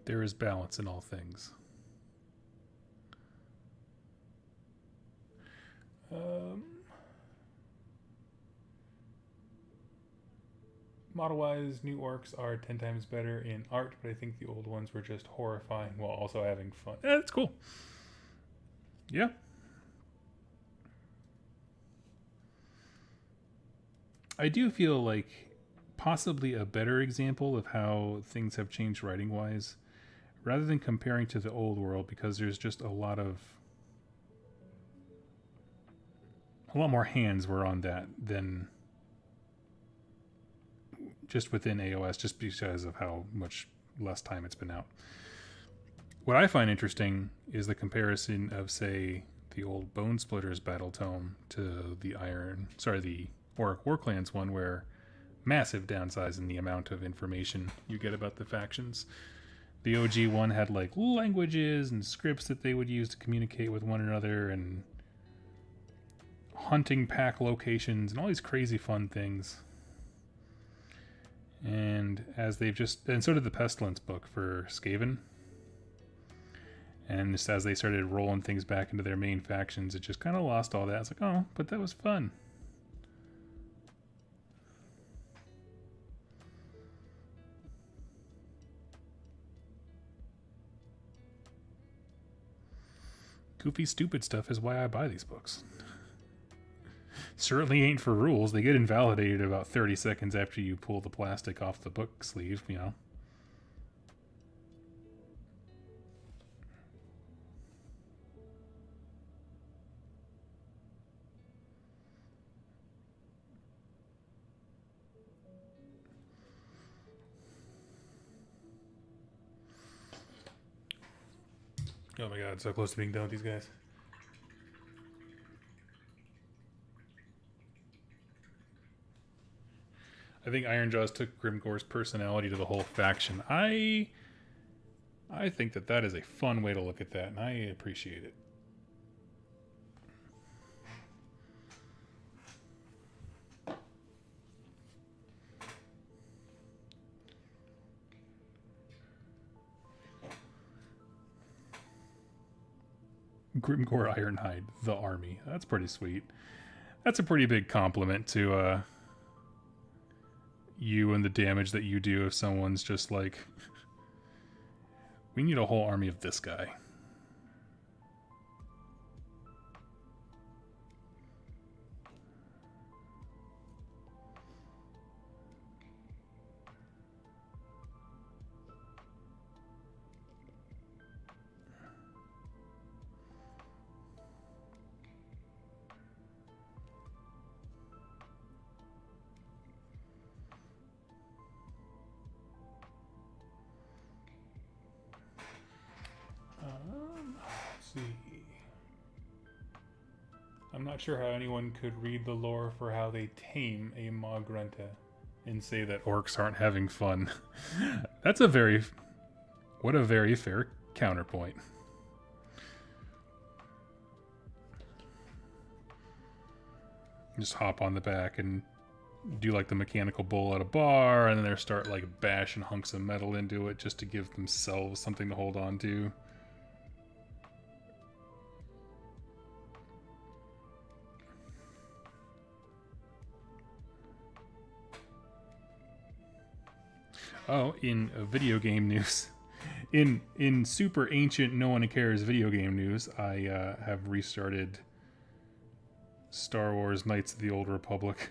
There is balance in all things. Model-wise, new orcs are 10 times better in art, but I think the old ones were just horrifying while also having fun. Yeah, that's cool. Yeah. I do feel like possibly a better example of how things have changed writing-wise, rather than comparing to the old world, because there's just a lot more hands were on that than just within AOS, just because of how much less time it's been out. What I find interesting is the comparison of, say, the old Bone Splitters battle tome to the Orc War Clans one, where massive downsize in the amount of information you get about the factions. The OG one had like languages and scripts that they would use to communicate with one another, and hunting pack locations and all these crazy fun things. And so did the Pestilence book for Skaven. And just as they started rolling things back into their main factions, it just kind of lost all that. It's like, oh, but that was fun. Goofy, stupid stuff is why I buy these books. Certainly ain't for rules. They get invalidated about 30 seconds after you pull the plastic off the book sleeve, you know. Oh my god, so close to being done with these guys. I think Ironjawz took Grimgore's personality to the whole faction. I think that is a fun way to look at that, and I appreciate it. Grimgore Ironhide, the army. That's pretty sweet. That's a pretty big compliment to you and the damage that you do if someone's just like, we need a whole army of this guy. I'm not sure how anyone could read the lore for how they tame a Magrunta and say that orcs aren't having fun. What a very fair counterpoint. Just hop on the back and do like the mechanical bull at a bar, and then they start like bashing hunks of metal into it just to give themselves something to hold on to. Oh, in video game news, in super ancient no one cares video game news, I have restarted Star Wars Knights of the Old Republic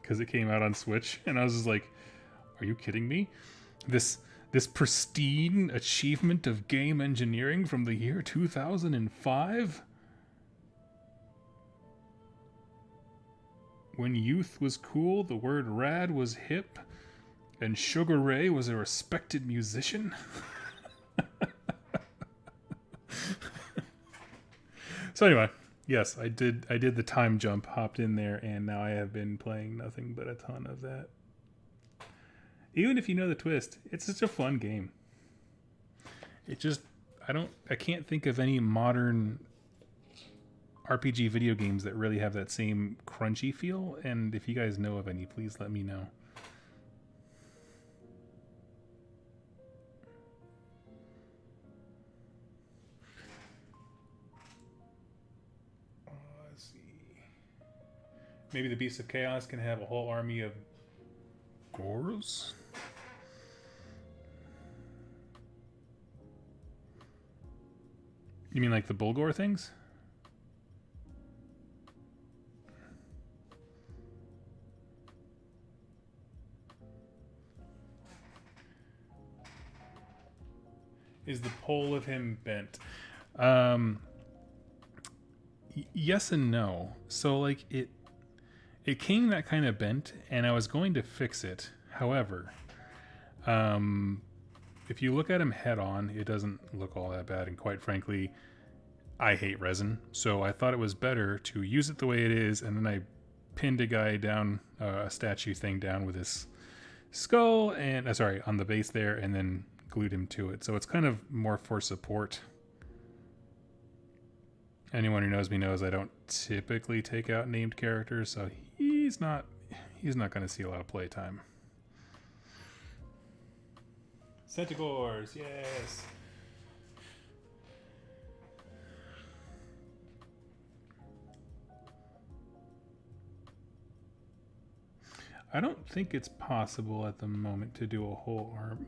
because it came out on Switch, and I was just like, "Are you kidding me? This pristine achievement of game engineering from the year 2005, when youth was cool, the word rad was hip, and Sugar Ray was a respected musician." So anyway, yes, I did the time jump, hopped in there, and now I have been playing nothing but a ton of that. Even if you know the twist, it's such a fun game. It just, I can't think of any modern RPG video games that really have that same crunchy feel, and if you guys know of any, please let me know. Let's see. Maybe the Beast of Chaos can have a whole army of Horus? You mean like the Bulgor things? Is the pole of him bent? Yes and no. So like it came that kind of bent, and I was going to fix it. However, if you look at him head on, it doesn't look all that bad, and quite frankly, I hate resin, so I thought it was better to use it the way it is, and then I pinned a guy down, a statue thing down with his skull, and sorry, on the base there, and then glued him to it. So it's kind of more for support. Anyone who knows me knows I don't typically take out named characters, so he's not going to see a lot of playtime. Centaurs, yes. I don't think it's possible at the moment to do a whole arm.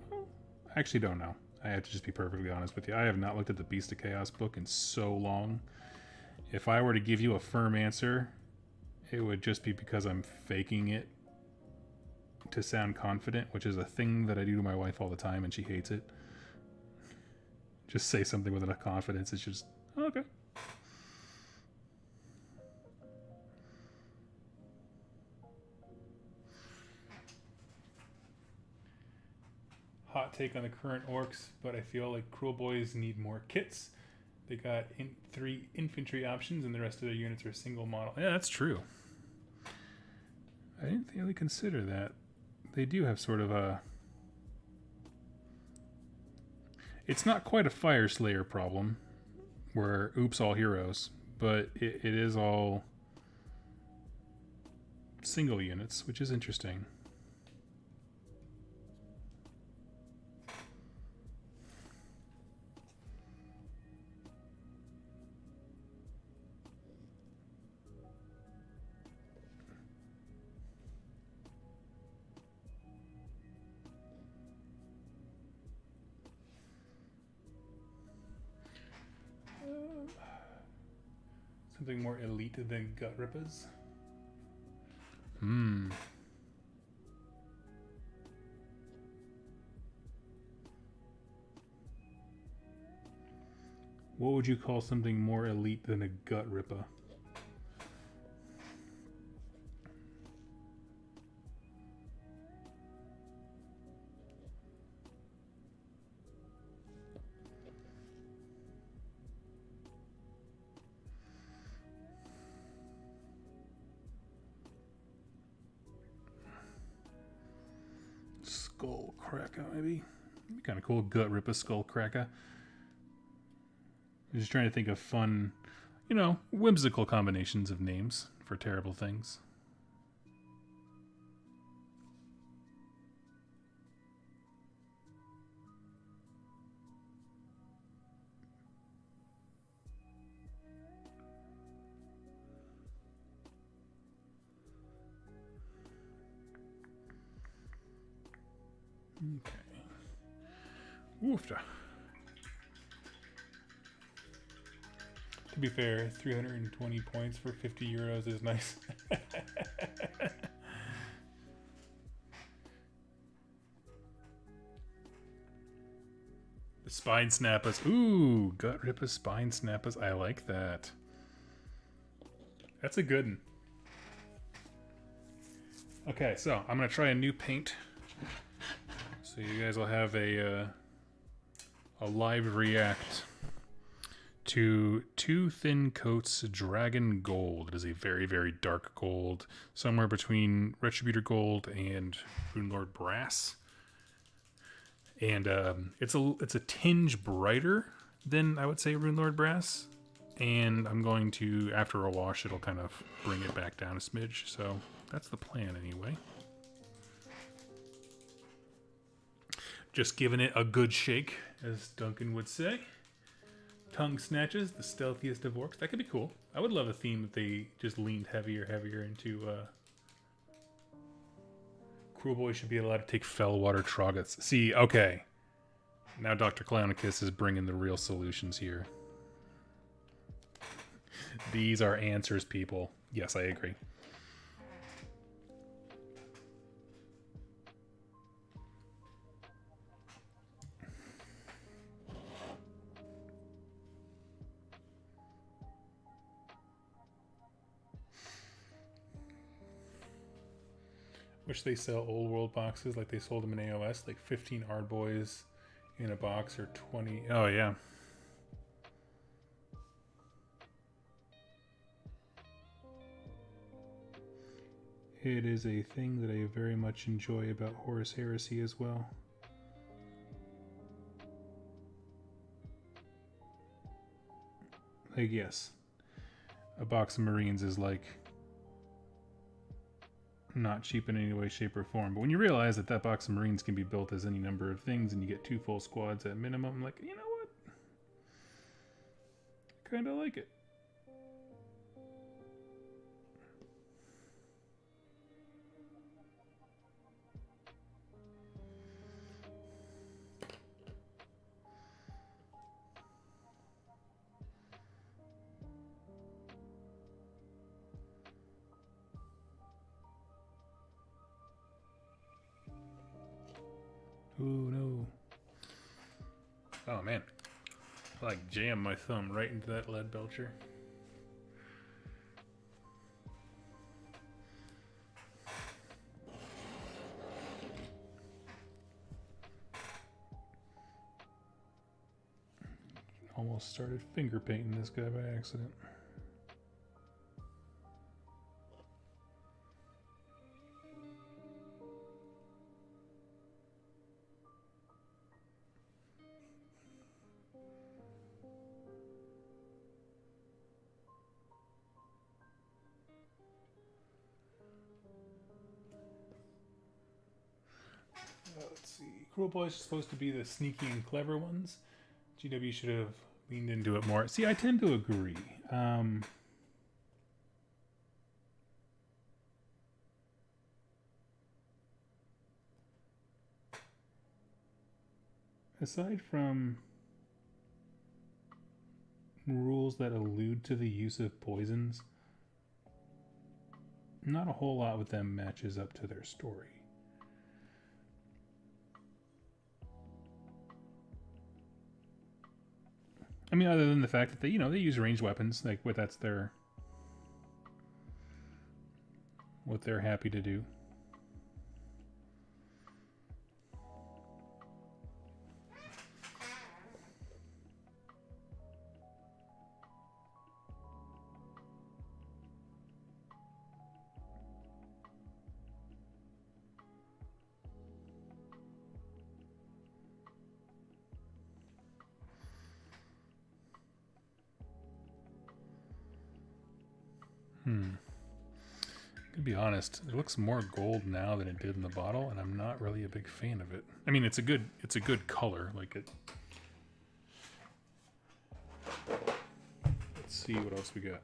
I actually don't know. I have to just be perfectly honest with you. I have not looked at the Beast of Chaos book in so long. If I were to give you a firm answer, it would just be because I'm faking it to sound confident, which is a thing that I do to my wife all the time, and she hates it. Just say something with enough confidence. It's just, oh, okay. Hot take on the current orcs, but I feel like Cruel Boys need more kits. They got 3 infantry options, and the rest of their units are single model. Yeah, that's true. I didn't really consider that. They do have sort of a... It's not quite a Fire Slayer problem, where oops, all heroes, but it is all single units, which is interesting. Something more elite than Gut Rippers. What would you call something more elite than a Gut Ripper? Skull Cracker, maybe? That'd be kind of cool. Gut Ripper, Skull Cracker. I'm just trying to think of fun, whimsical combinations of names for terrible things. Okay. Woofda. To be fair, 320 points for 50 euros is nice. The spine snappers. Ooh, gut ripper spine snappers. I like that. That's a good one. Okay, so I'm gonna try a new paint. So you guys will have a live react to Two Thin Coats Dragon Gold. It is a very, very dark gold, somewhere between Retributor Gold and Runelord Brass. And it's a tinge brighter than I would say Runelord Brass. And I'm going to, after a wash, it'll kind of bring it back down a smidge. So that's the plan anyway. Just giving it a good shake, as Duncan would say. Tongue snatches, the stealthiest of orcs. That could be cool. I would love a theme that they just leaned heavier into. Cruel Boy should be allowed to take Fellwater Troggoths. See, okay. Now Dr. Clownicus is bringing the real solutions here. These are answers, people. Yes, I agree. Wish they sell old world boxes like they sold them in AOS, like 15 Ardboys in a box or 20. Oh, yeah. It is a thing that I very much enjoy about Horus Heresy as well. Like, yes, a box of Marines is like not cheap in any way, shape, or form. But when you realize that that box of Marines can be built as any number of things and you get 2 full squads at minimum, I'm like, you know what? I kind of like it. Ooh, no. Oh, man. I like jam my thumb right into that lead belcher. Almost started finger painting this guy by accident. Let's see. Cruel Boys are supposed to be the sneaky and clever ones. GW should have leaned into it more. See, I tend to agree. Aside from rules that allude to the use of poisons, not a whole lot with them matches up to their story. I mean, other than the fact that they use ranged weapons, like that's what they're happy to do. To be honest, it looks more gold now than it did in the bottle, and I'm not really a big fan of it. I mean, it's a good color. Like it. Let's see what else we got.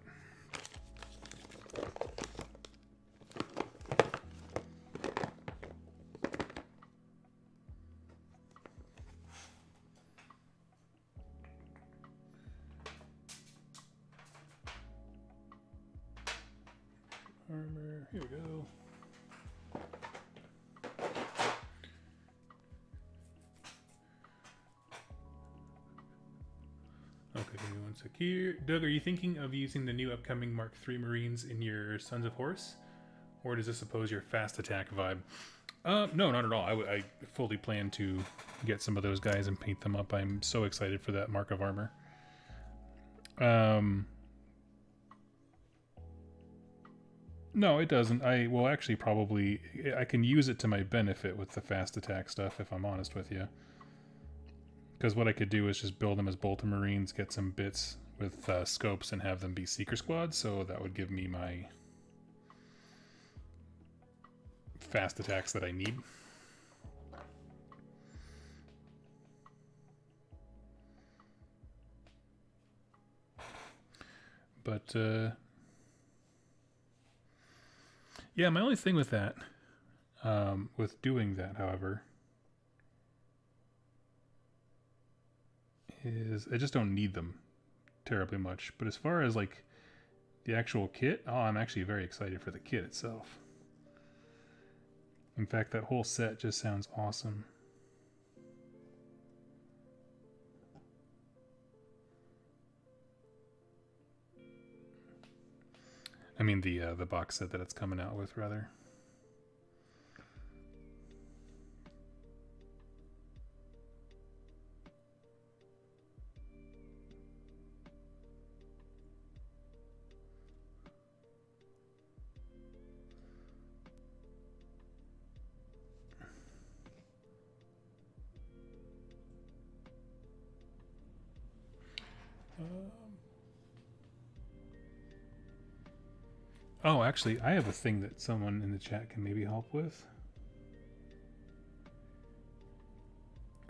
Here we go. Okay, 1 sec here. Doug, are you thinking of using the new upcoming Mark III Marines in your Sons of Horus? Or does this oppose your fast attack vibe? No, not at all. I fully plan to get some of those guys and paint them up. I'm so excited for that Mark of Armor. No, it doesn't. I will actually probably... I can use it to my benefit with the fast attack stuff, if I'm honest with you. Because what I could do is just build them as Bolter Marines, get some bits with scopes, and have them be Seeker Squads, so that would give me my fast attacks that I need. But, yeah, my only thing with that, with doing that, however, is I just don't need them terribly much. But as far as, like, the actual kit, oh, I'm actually very excited for the kit itself. In fact, that whole set just sounds awesome. I mean the box set that it's coming out with, rather. Oh, actually, I have a thing that someone in the chat can maybe help with.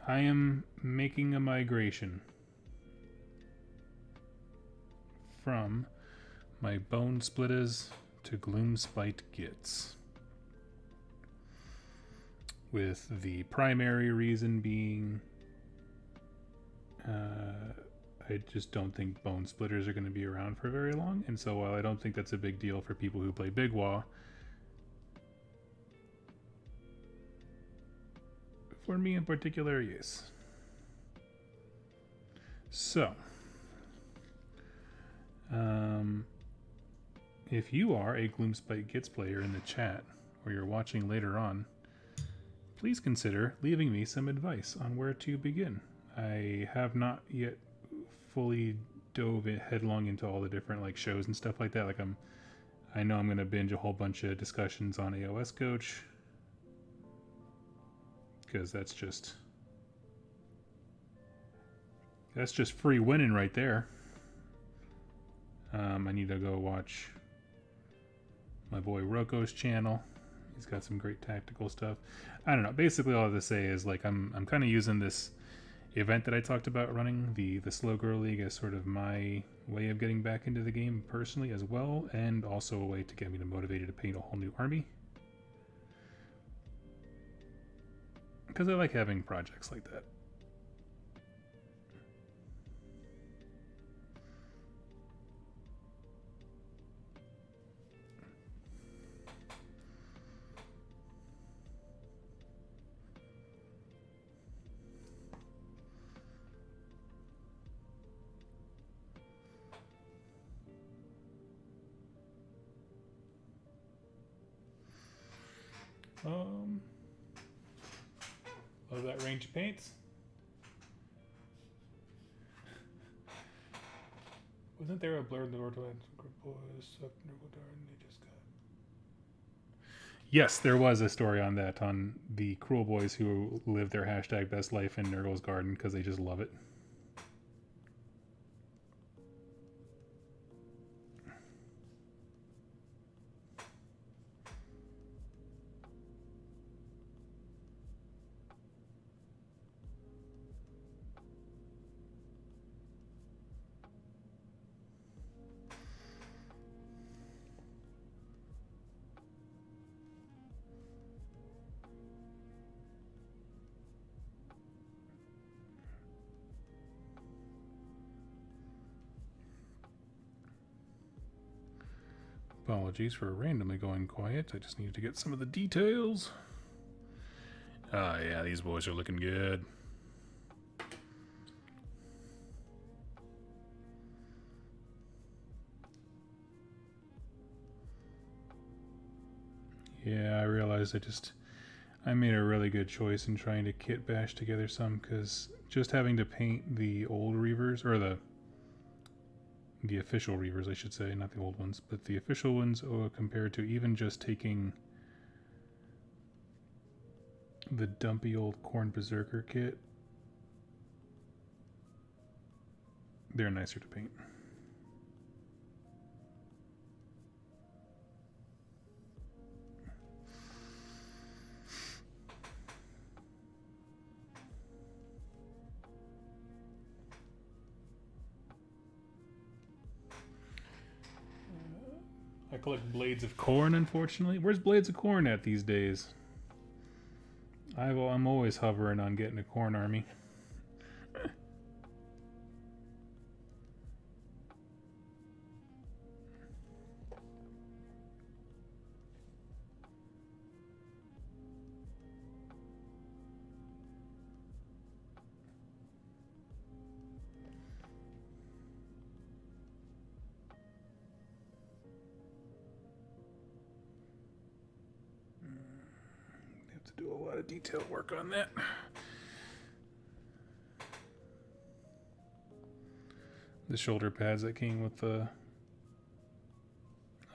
I am making a migration from my Bone Splitters to Gloomspite Gits. With the primary reason being I just don't think Bone Splitters are going to be around for very long, and so while I don't think that's a big deal for people who play Big Wa, for me in particular, yes. So, if you are a Gloomspite Gits player in the chat, or you're watching later on, please consider leaving me some advice on where to begin. I have not yet fully dove headlong into all the different like shows and stuff like that. Like I know I'm gonna binge a whole bunch of discussions on AOS Coach, because that's just free winning right there. I need to go watch my boy Roko's channel. He's got some great tactical stuff. I don't know. Basically, all I have to say is like I'm kind of using this event that I talked about running, the Slow Girl League, as sort of my way of getting back into the game personally as well, and also a way to get me motivated to paint a whole new army. Because I like having projects like that. Love that range of paints. Wasn't there a Blurred the Boys sucked and they just got... Yes, there was a story on that, on the Cruel Boys who live their hashtag best life in Nurgle's garden because they just love it. Apologies for randomly going quiet. I just needed to get some of the details. Ah, yeah, these boys are looking good. Yeah, I realized I made a really good choice in trying to kit bash together some, because just having to paint the old Reavers, or the official Reavers, I should say, not the old ones, but the official ones, compared to even just taking the dumpy old Khorne Berserker kit, they're nicer to paint. I collect Blades of Khorne, unfortunately. Where's Blades of Khorne at these days? I'm always hovering on getting a Khorne army. Do a lot of detailed work on that. The shoulder pads that came with the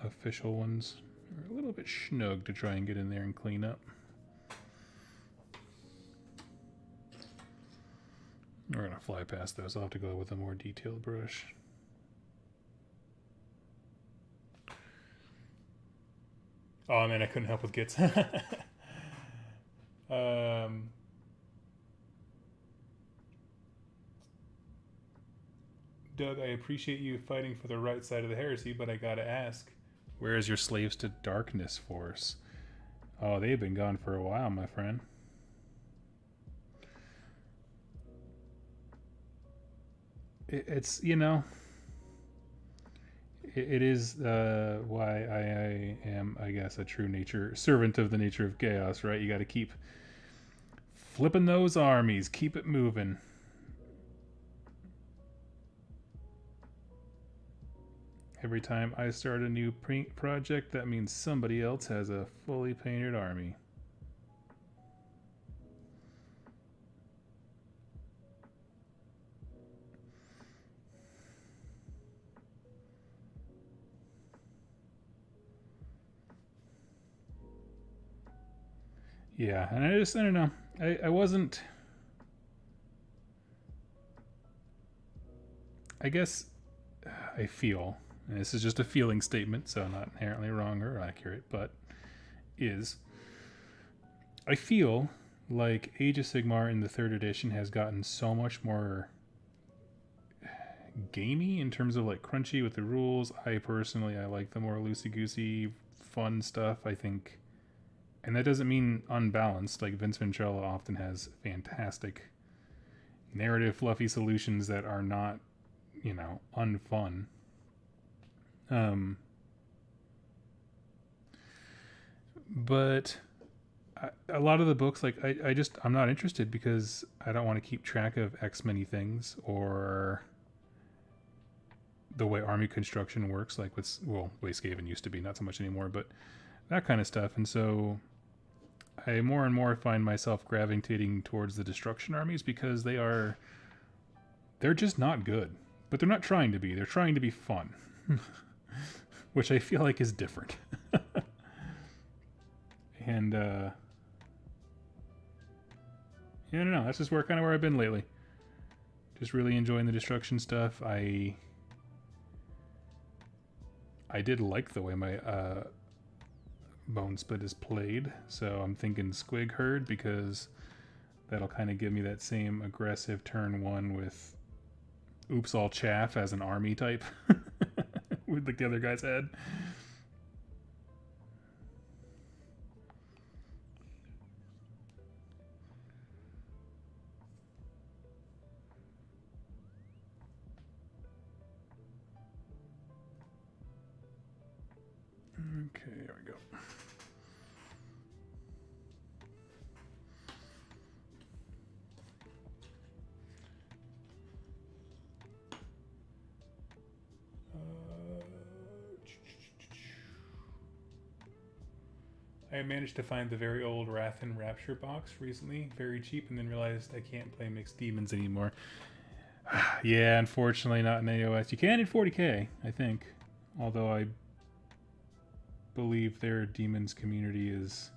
official ones are a little bit snug to try and get in there and clean up. We're gonna fly past those. I'll have to go with a more detailed brush. Oh man, I couldn't help with Gits. Doug, I appreciate you fighting for the right side of the heresy, but I gotta ask, where is your Slaves to Darkness force? Oh, they've been gone for a while, my friend. It's, you know, it is why I am, I guess, a true servant of the nature of chaos, right? You gotta keep flipping those armies, keep it moving. Every time I start a new paint project, that means somebody else has a fully painted army. Yeah, and I don't know. I wasn't... I guess I feel, and this is just a feeling statement, so not inherently wrong or accurate, but I feel like Age of Sigmar in the 3rd edition has gotten so much more gamey in terms of like crunchy with the rules. I like the more loosey-goosey fun stuff, I think. And that doesn't mean unbalanced. Like Vince Ventrella often has fantastic narrative fluffy solutions that are not, you know, unfun. But a lot of the books, like I'm not interested because I don't want to keep track of X many things, or the way army construction works, like with, well, Wastehaven used to be, not so much anymore, but that kind of stuff. And so I more and more find myself gravitating towards the destruction armies because they're just not good, but they're not trying to be. They're trying to be fun, which I feel like is different. And yeah, I don't know. That's just where I've been lately. Just really enjoying the destruction stuff. I did like the way my Bone Split is played, so I'm thinking Squig Herd, because that'll kind of give me that same aggressive turn 1 with Oops All Chaff as an army type with like the other guy's head. Okay, there we go. I managed to find the very old Wrath and Rapture box recently, very cheap, and then realized I can't play mixed demons anymore. Yeah, unfortunately not in AOS. You can in 40k, I think. Although I believe their demons community is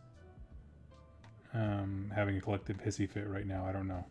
having a collective hissy fit right now. I don't know.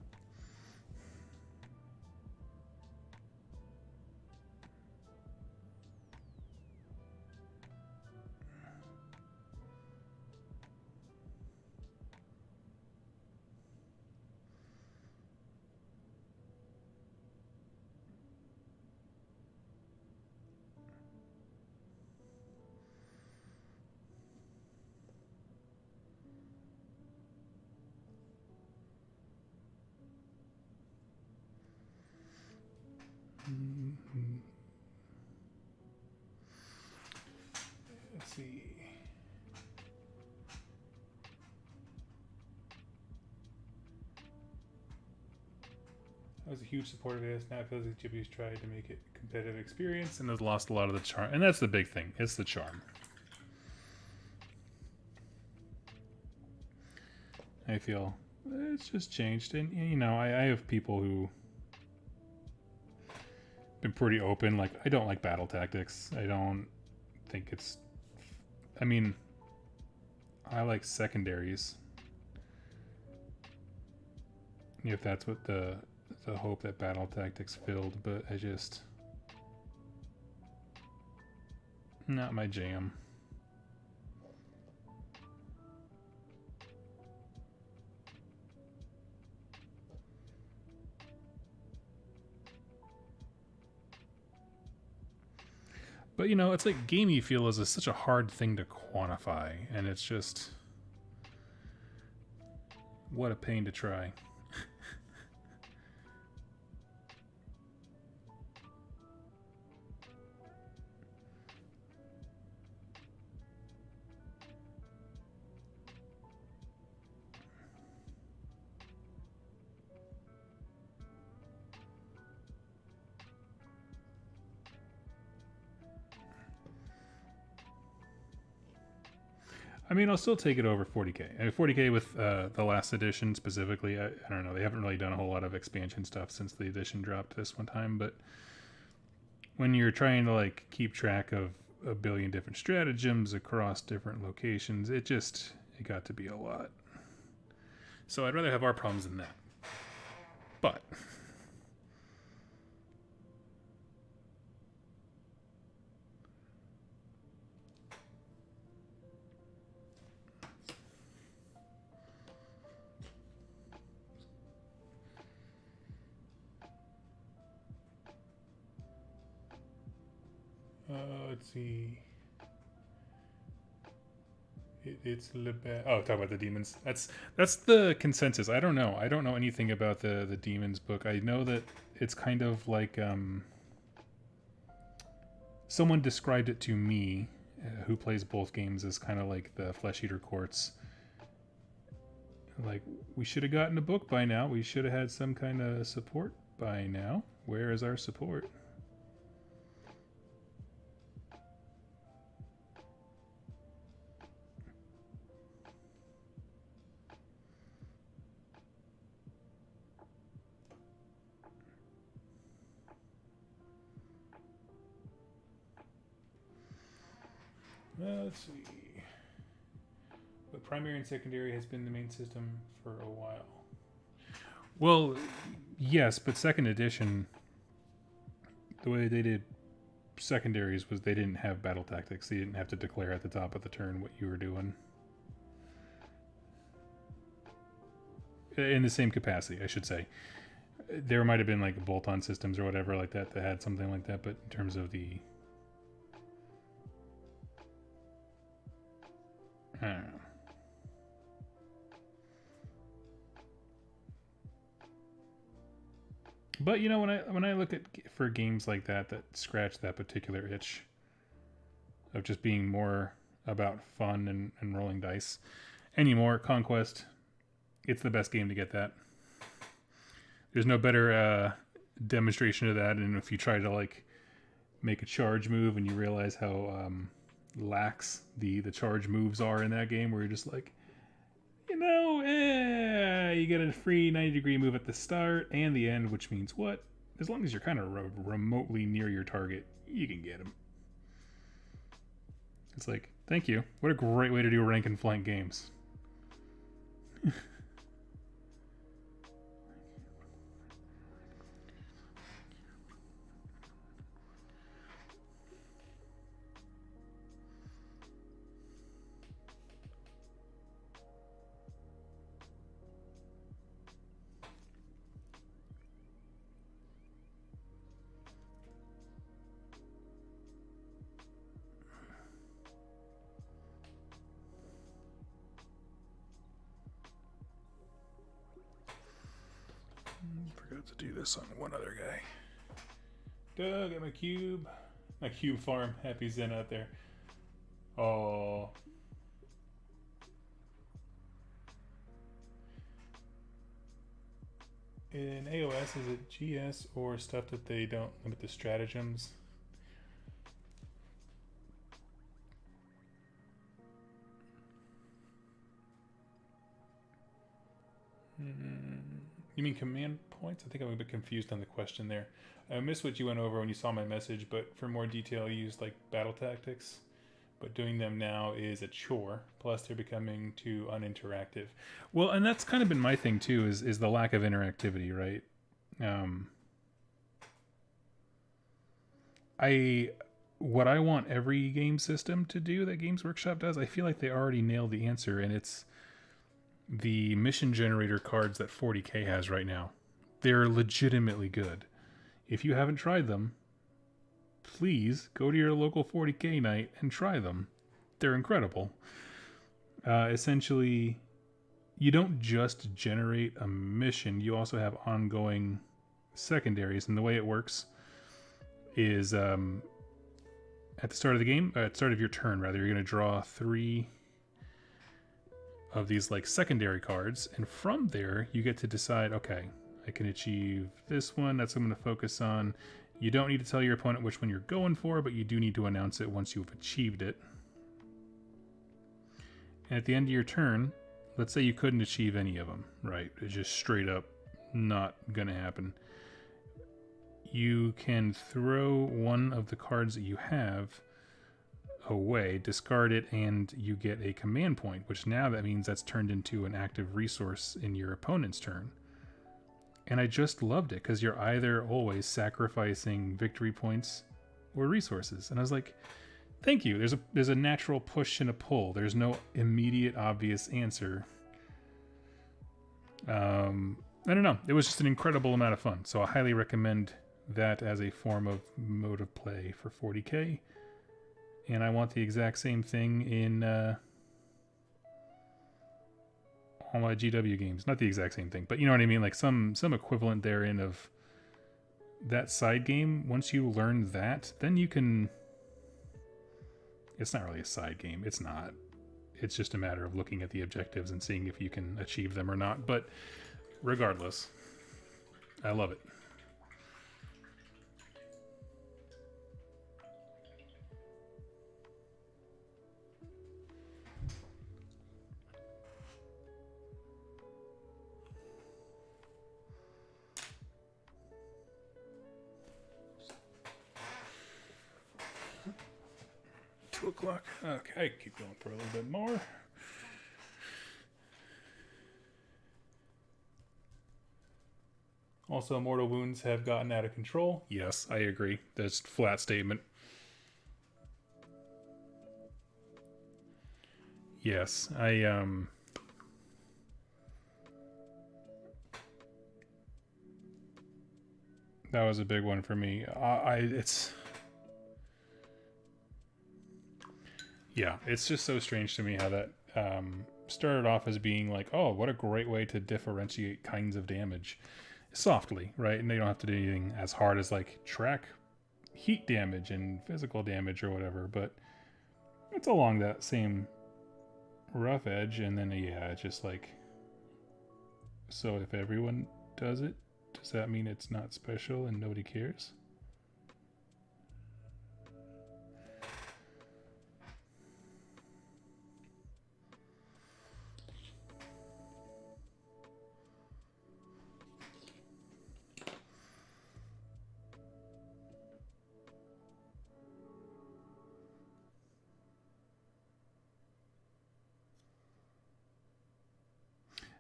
Let's see. I was a huge supporter of this. Now it feels like Jimmy's tried to make it a competitive experience and has lost a lot of the charm. And that's the big thing. It's the charm. I feel it's just changed. And, you know, I have people who been pretty open. Like, I don't like battle tactics. I don't think it's... I mean, I like secondaries. If that's what the hope that battle tactics filled, but I just... not my jam. But, you know, it's like gamey feel is such a hard thing to quantify, and it's just... what a pain to try. I mean, I'll still take it over 40k. I mean, 40k with the last edition specifically, I don't know. They haven't really done a whole lot of expansion stuff since the edition dropped this one time. But when you're trying to like keep track of a billion different stratagems across different locations, it got to be a lot. So I'd rather have our problems than that. But... let's see. It's talk about the demons. That's the consensus. I don't know. I don't know anything about the demons book. I know that it's kind of like someone described it to me, who plays both games, as kind of like the Flesh Eater Courts. Like, we should have gotten a book by now. We should have had some kind of support by now. Where is our support? Let's see. But primary and secondary has been the main system for a while. Well, yes, but second edition, the way they did secondaries was they didn't have battle tactics. They didn't have to declare at the top of the turn what you were doing. In the same capacity, I should say. There might have been like bolt-on systems or whatever like that that had something like that, but in terms of the... I don't know. But you know, when I look at for games like that scratch that particular itch of just being more about fun and rolling dice anymore. Conquest, it's the best game to get that. There's no better demonstration of that, and if you try to like make a charge move and you realize how lax the charge moves are in that game, where you're just like, you get a free 90-degree move at the start and the end, which means what? As long as you're kind of remotely near your target, you can get them. It's like, thank you. What a great way to do rank and flank games. Forgot to do this on one other guy. Doug, at my cube farm. Happy Zen out there. Oh. In AOS, is it GS or stuff that they don't limit the stratagems? You mean command points? I think I'm a bit confused on the question there. I missed what you went over when you saw my message, but for more detail, you used like battle tactics. But doing them now is a chore. Plus, they're becoming too uninteractive. Well, and that's kind of been my thing too, is the lack of interactivity, right? What I want every game system to do that Games Workshop does, I feel like they already nailed the answer, and it's the mission generator cards that 40K has right now. They're legitimately good. If you haven't tried them, please go to your local 40K night and try them. They're incredible. Essentially, you don't just generate a mission, you also have ongoing secondaries. And the way it works is at the start of the game, at the start of your turn, rather, you're going to draw 3 of these like secondary cards, and from there you get to decide, okay, I can achieve this one, that's what I'm going to focus on. You don't need to tell your opponent which one you're going for, but you do need to announce it once you've achieved it. And at the end of your turn, let's say you couldn't achieve any of them, right? It's just straight up not going to happen. You can throw one of the cards that you have away, discard it, and you get a command point, which now that means that's turned into an active resource in your opponent's turn. And I just loved it, because you're either always sacrificing victory points or resources. And I was like, thank you. There's a natural push and a pull. There's no immediate obvious answer. I don't know. It was just an incredible amount of fun. So I highly recommend that as a form of mode of play for 40K. And I want the exact same thing in all my GW games. Not the exact same thing, but you know what I mean? Like some equivalent therein of that side game. Once you learn that, then you can... It's not really a side game. It's not. It's just a matter of looking at the objectives and seeing if you can achieve them or not. But regardless, I love it. O'clock. Okay, keep going for a little bit more. Also, mortal wounds have gotten out of control. Yes, I agree. That's a flat statement. Yes, that was a big one for me. Yeah, it's just so strange to me how that started off as being like, oh, what a great way to differentiate kinds of damage softly, right? And they don't have to do anything as hard as like track heat damage and physical damage or whatever. But It's along that same rough edge, and then yeah, it's just like, so if everyone does it, does that mean it's not special and nobody cares?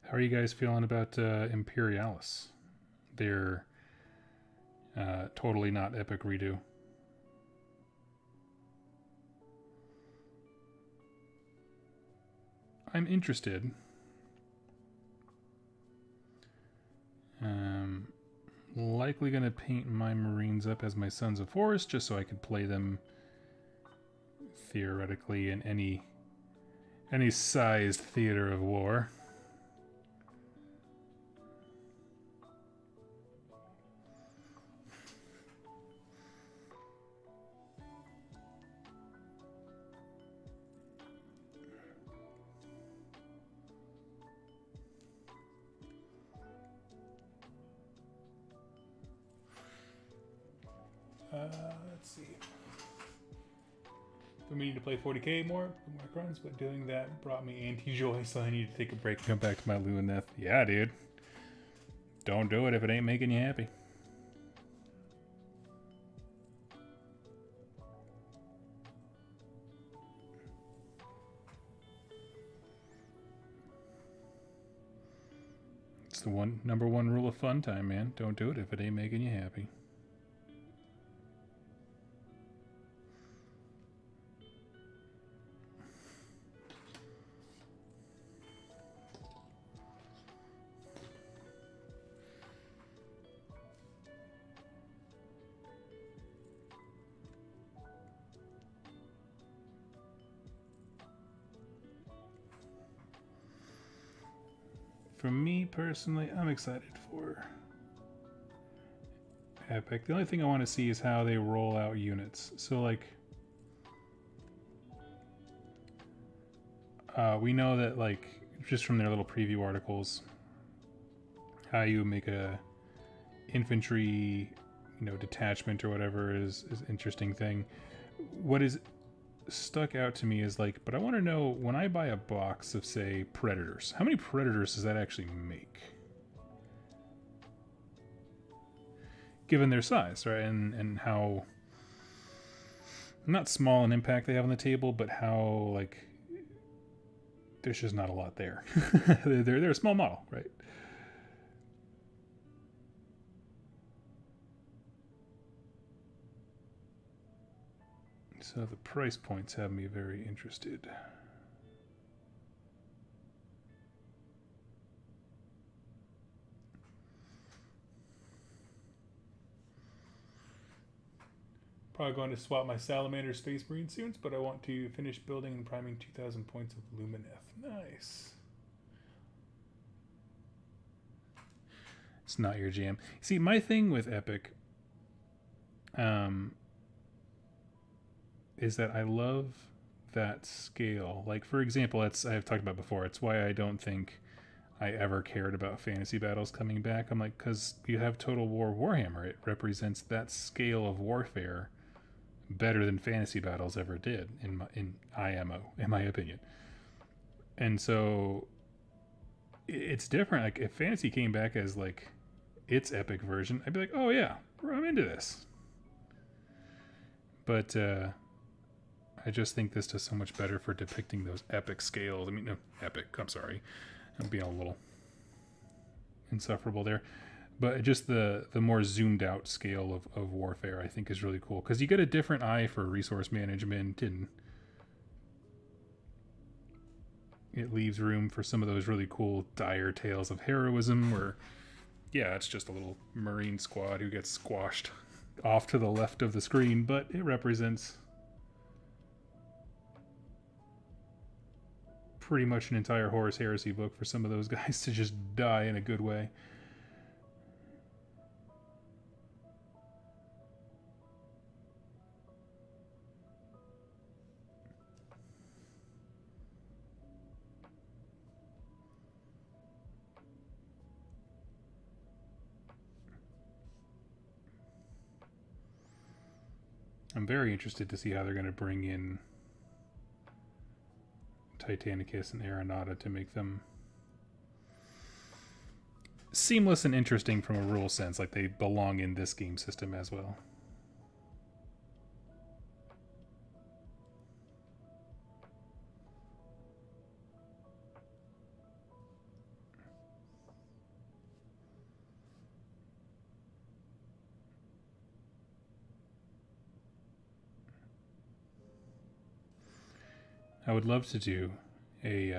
How are you guys feeling about Imperialis? They're totally not epic redo. I'm interested. Likely going to paint my Marines up as my Sons of Horus just so I could play them theoretically in any sized theater of war. Let's see. I'm meaning to play 40k more runs, but doing that brought me anti-joy, so I need to take a break and come back to my Luaneth. Yeah, dude. Don't do it if it ain't making you happy. It's the number one rule of fun time, man. Don't do it if it ain't making you happy. For me personally, I'm excited for Epic. The only thing I want to see is how they roll out units. So like, we know that like, just from their little preview articles, how you make a infantry, detachment or whatever is an interesting thing. What is stuck out to me is like, but I want to know, when I buy a box of, say, Predators, how many Predators does that actually make? Given their size, right? And how, not small an impact they have on the table, but how, like, there's just not a lot there. they're a small model, right? So the price points have me very interested. Probably going to swap my Salamander Space Marine soon, but I want to finish building and priming 2,000 points of Lumineth. Nice. It's not your jam. See, my thing with Epic is that I love that scale. Like, for example, I've talked about before, it's why I don't think I ever cared about fantasy battles coming back. I'm like, because you have Total War Warhammer. It represents that scale of warfare better than fantasy battles ever did in IMO, in my opinion. And so it's different. Like, if fantasy came back as like its epic version, I'd be like, oh yeah, I'm into this. But I just think this does so much better for depicting those epic scales. I mean, no, epic, I'm sorry. I'm being a little insufferable there. But just the more zoomed out scale of warfare, I think, is really cool. Because you get a different eye for resource management, and it leaves room for some of those really cool dire tales of heroism where, yeah, it's just a little Marine squad who gets squashed off to the left of the screen, but it represents pretty much an entire Horus Heresy book for some of those guys to just die in a good way. I'm very interested to see how they're going to bring in Titanicus and Aeronauta to make them seamless and interesting from a rule sense, like they belong in this game system as well. I would love to do a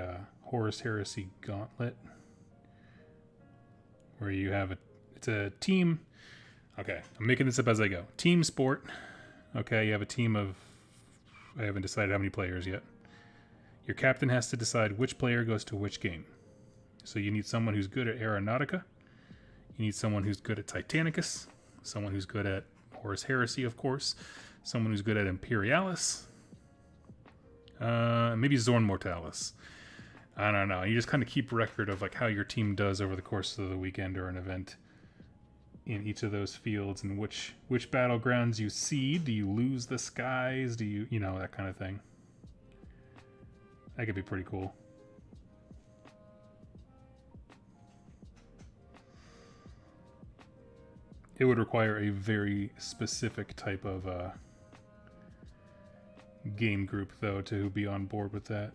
Horus Heresy gauntlet where you have it's a team. Okay, I'm making this up as I go. Team sport. Okay, you have a team of, I haven't decided how many players yet. Your captain has to decide which player goes to which game. So you need someone who's good at Aeronautica. You need someone who's good at Titanicus. Someone who's good at Horus Heresy, of course. Someone who's good at Imperialis. Maybe Zorn Mortalis. I don't know. You just kind of keep record of like how your team does over the course of the weekend or an event in each of those fields, and which battlegrounds you seed. Do you lose the skies? Do you know, that kind of thing. That could be pretty cool. It would require a very specific type of game group, though, to be on board with that.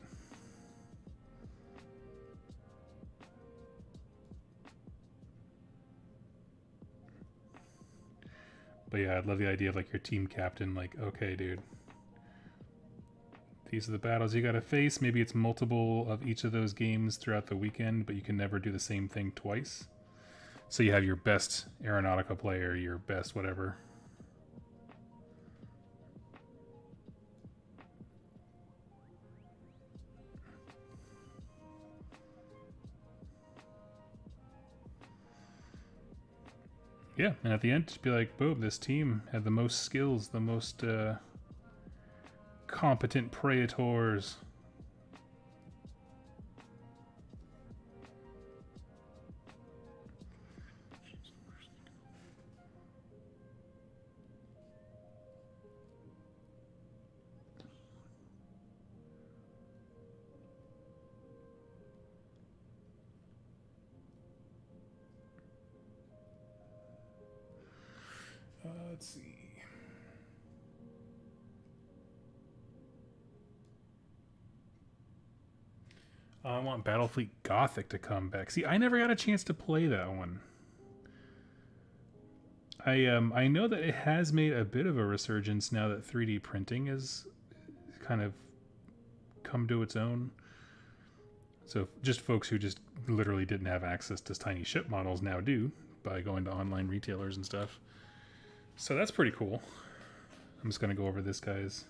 But yeah, I'd love the idea of like your team captain, like, okay, dude, these are the battles you gotta face. Maybe it's multiple of each of those games throughout the weekend, but you can never do the same thing twice. So you have your best Aeronautica player, your best whatever. Yeah, and at the end, just be like, boom, this team had the most skills, the most competent Praetors. Let's see. I want Battlefleet Gothic to come back. See, I never got a chance to play that one. I know that it has made a bit of a resurgence now that 3D printing is kind of come to its own. So just folks who just literally didn't have access to tiny ship models now do by going to online retailers and stuff. So that's pretty cool. I'm just going to go over this guy's.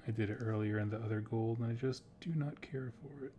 I did it earlier in the other gold, and I just do not care for it.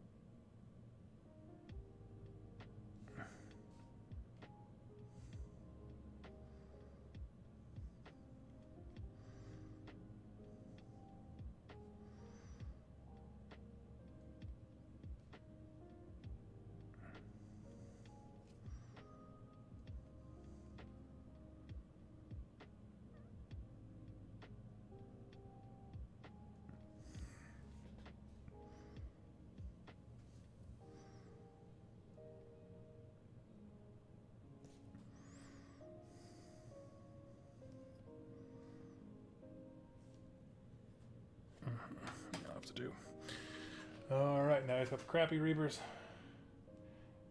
Do. Alright, now I got the crappy Reavers.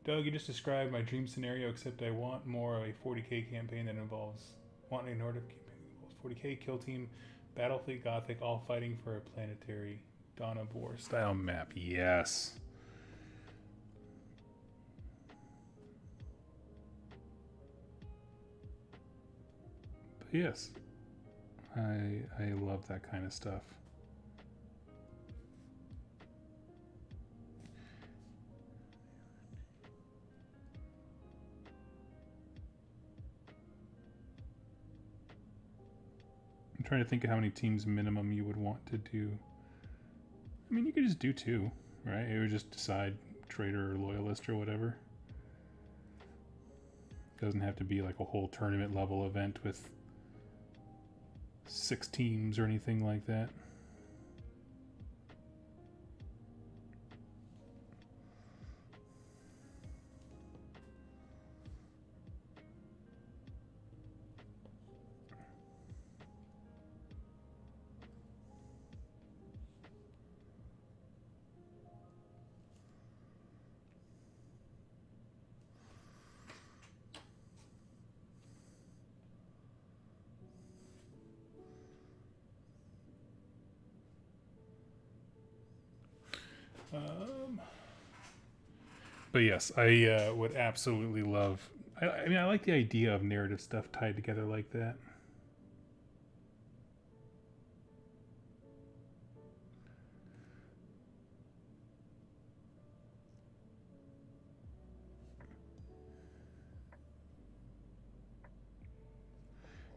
Doug, you just described my dream scenario, except I want more of a 40k campaign that involves a Nordic campaign that involves 40k, kill team, Battlefleet Gothic, all fighting for a planetary Dawn of War style map. Yes. But yes. I love that kind of stuff. I'm trying to think of how many teams minimum you would want to do. I mean, you could just do 2, right? You would just decide traitor or loyalist or whatever. Doesn't have to be like a whole tournament level event with 6 teams or anything like that. But yes, I would absolutely love. I mean, I like the idea of narrative stuff tied together like that.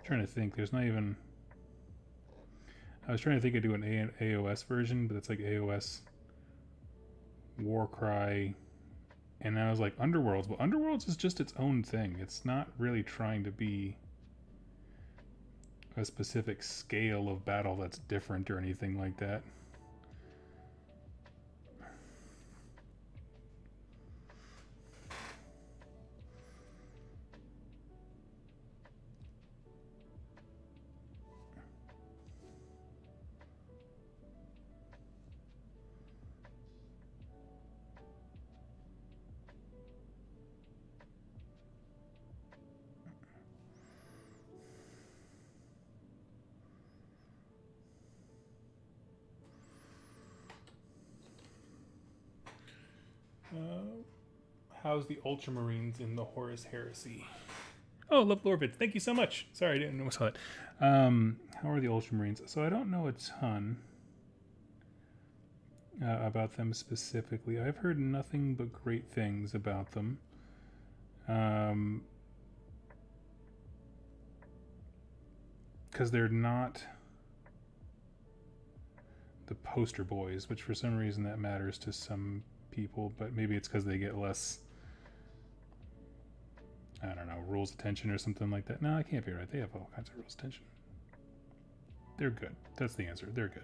Trying to think. There's not even. I was trying to think of doing an AOS version, but it's like AOS Warcry, and I was like Underworlds. But Underworlds is just its own thing. It's not really trying to be a specific scale of battle that's different or anything like that. How's the Ultramarines in the Horus Heresy? Oh, love Lorvid. Thank you so much. Sorry, I didn't know I saw that. How are the Ultramarines? So I don't know a ton about them specifically. I've heard nothing but great things about them. Because they're not the poster boys, which for some reason that matters to some people, but maybe it's because they get less, I don't know, rules attention or something like that. No, I can't be right. They have all kinds of rules attention. They're good. That's the answer. They're good.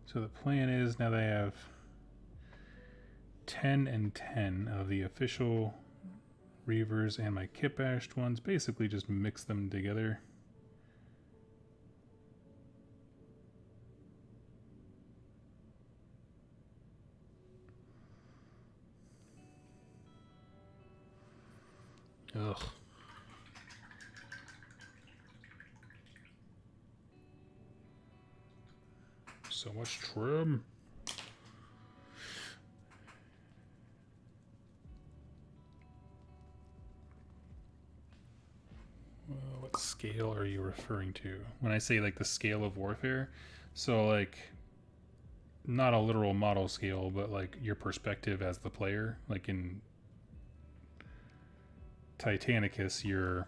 So the plan is now they have 10 and 10 of the official Reavers and my kitbashed ones. Basically just mix them together. Ugh. So much trim. What scale are you referring to? When I say like the scale of warfare, so like not a literal model scale, but like your perspective as the player. Like in Titanicus, you're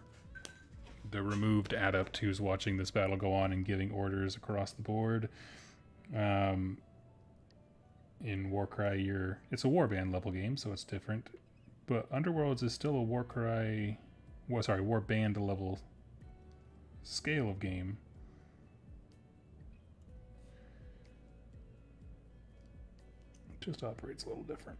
the removed adept who's watching this battle go on and giving orders across the board. In Warcry, it's a warband level game, so it's different. But Underworlds is still a warband level scale of game. It just operates a little different.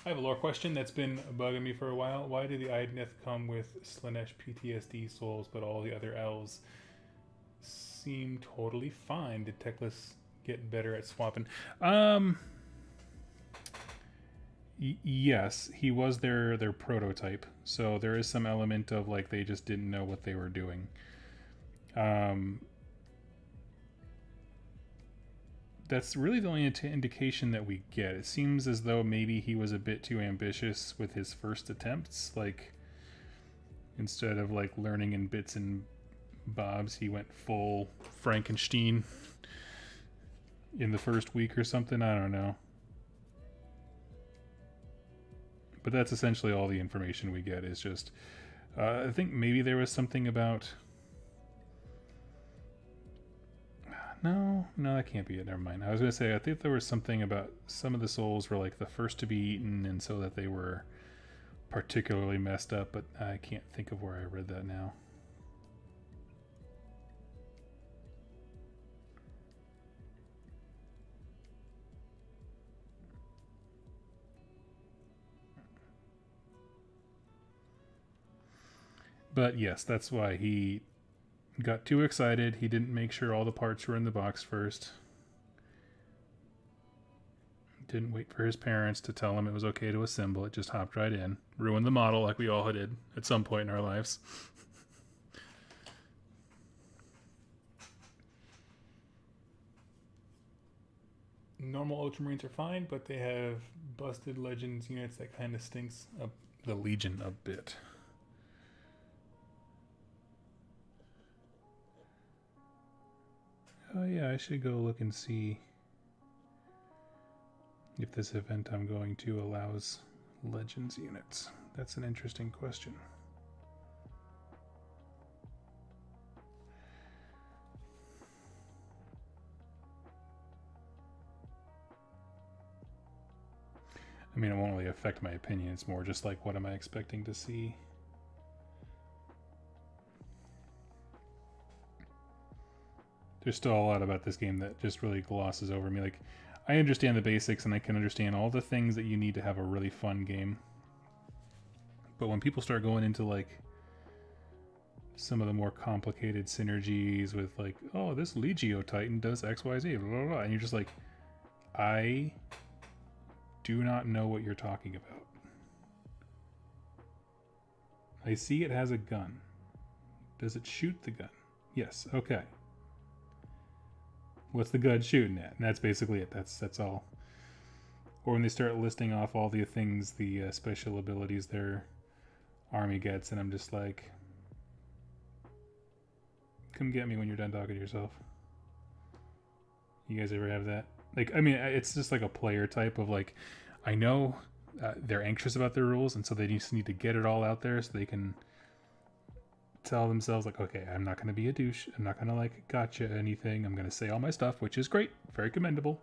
I have a lore question that's been bugging me for a while. Why did the Idnith come with Slanesh PTSD souls, but all the other elves seem totally fine? Did Teclis get better at swapping? Yes, he was their prototype. So there is some element of like they just didn't know what they were doing. that's really the only indication that we get. It seems as though maybe he was a bit too ambitious with his first attempts. Like, instead of like learning in bits and bobs, he went full Frankenstein in the first week or something. I don't know. But that's essentially all the information we get, is just I think maybe there was something about... No, that can't be it. Never mind. I was going to say, I think there was something about some of the souls were like the first to be eaten, and so that they were particularly messed up, but I can't think of where I read that now. But yes, that's why he got too excited. He didn't make sure all the parts were in the box first. Didn't wait for his parents to tell him it was okay to assemble it. Just hopped right in. Ruined the model like we all did at some point in our lives. Normal Ultramarines are fine, but they have busted Legends units that kind of stinks up the Legion a bit. Oh yeah, I should go look and see if this event I'm going to allows Legends units. That's an interesting question. I mean, it won't really affect my opinion. It's more just like, what am I expecting to see? There's still a lot about this game that just really glosses over me. Like, I understand the basics and I can understand all the things that you need to have a really fun game. But when people start going into like some of the more complicated synergies with like, oh, this Legio Titan does XYZ, blah, blah, blah, and you're just like, I do not know what you're talking about. I see it has a gun. Does it shoot the gun? Yes, okay. What's the gun shooting at? And that's basically it. That's all. Or when they start listing off all the things, the special abilities their army gets, and I'm just like, come get me when you're done talking to yourself. You guys ever have that? Like, I mean, it's just like a player type of like, I know they're anxious about their rules, and so they just need to get it all out there so they can tell themselves like, okay, I'm not going to be a douche. I'm not going to like gotcha anything. I'm going to say all my stuff, which is great. Very commendable.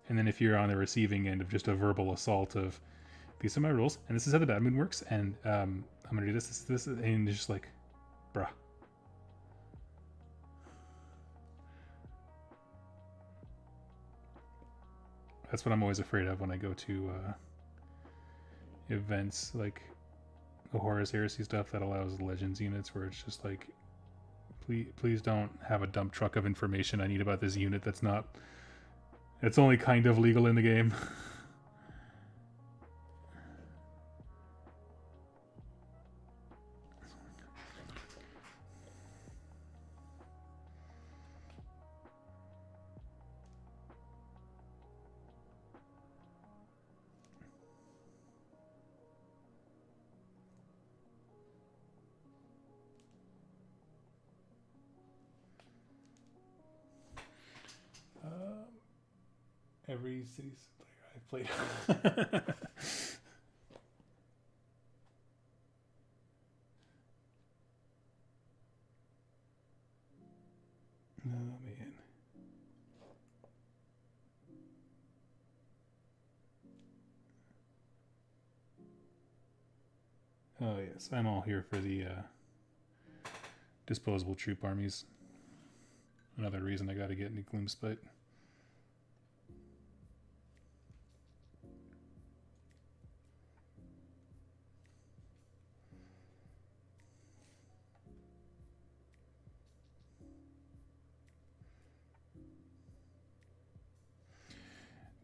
And then if you're on the receiving end of just a verbal assault of, these are my rules, and this is how the bad moon works, and I'm going to do this, and just like, bruh. That's what I'm always afraid of when I go to events like the Horus Heresy stuff that allows Legends units, where it's just like, please don't have a dump truck of information I need about this unit that's not, it's only kind of legal in the game. Every city's player I've played. Oh man. Oh yes, I'm all here for the disposable troop armies. Another reason I gotta get into Gloomspite.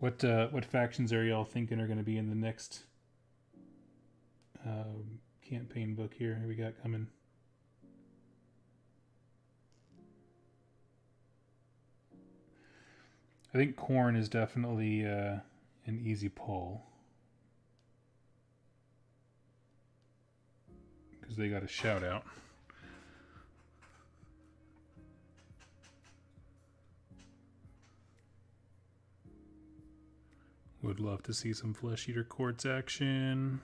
What factions are y'all thinking are going to be in the next campaign book here we got coming? I think corn is definitely an easy pull. Because they got a shout out. Would love to see some Flesh Eater Quartz action.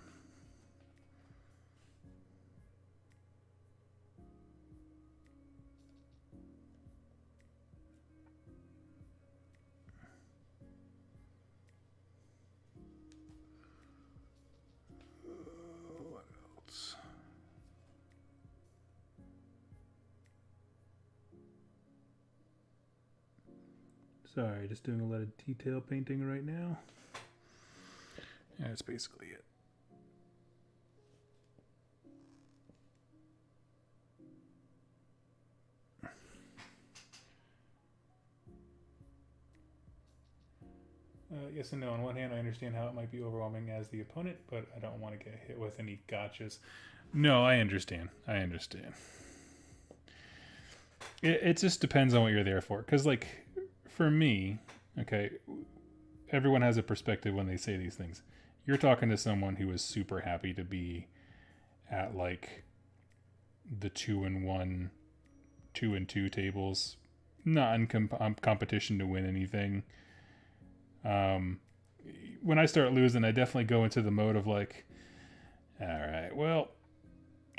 What else? Sorry, just doing a lot of detail painting right now. Yeah, that's basically it. Yes and no. On one hand, I understand how it might be overwhelming as the opponent, but I don't want to get hit with any gotchas. No, I understand. I understand. It just depends on what you're there for. Because, like, for me, okay, everyone has a perspective when they say these things. You're talking to someone who is super happy to be at, like, the 2-1, 2-2 tables, not in competition to win anything. When I start losing, I definitely go into the mode of like, all right, well,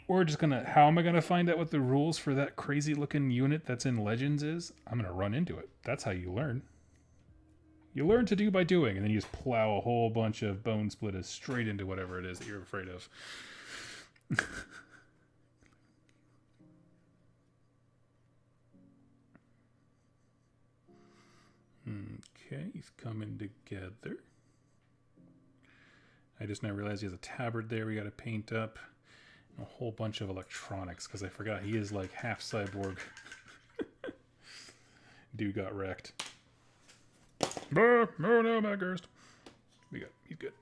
we're just gonna, how am I gonna find out what the rules for that crazy looking unit that's in Legends is? I'm gonna run into it. That's how you learn. You learn to do by doing, and then you just plow a whole bunch of bone splitters straight into whatever it is that you're afraid of. Okay, he's coming together. I just now realized he has a tabard there we got to paint up. And a whole bunch of electronics, because I forgot he is like half cyborg. Dude got wrecked. No, my Gerst. He's good.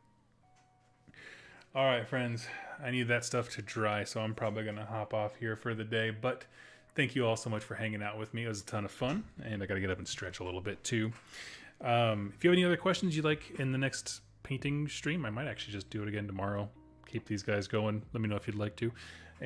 All right, friends. I need that stuff to dry, so I'm probably going to hop off here for the day. But thank you all so much for hanging out with me. It was a ton of fun, and I got to get up and stretch a little bit too. If you have any other questions you'd like in the next painting stream, I might actually just do it again tomorrow. Keep these guys going. Let me know if you'd like to.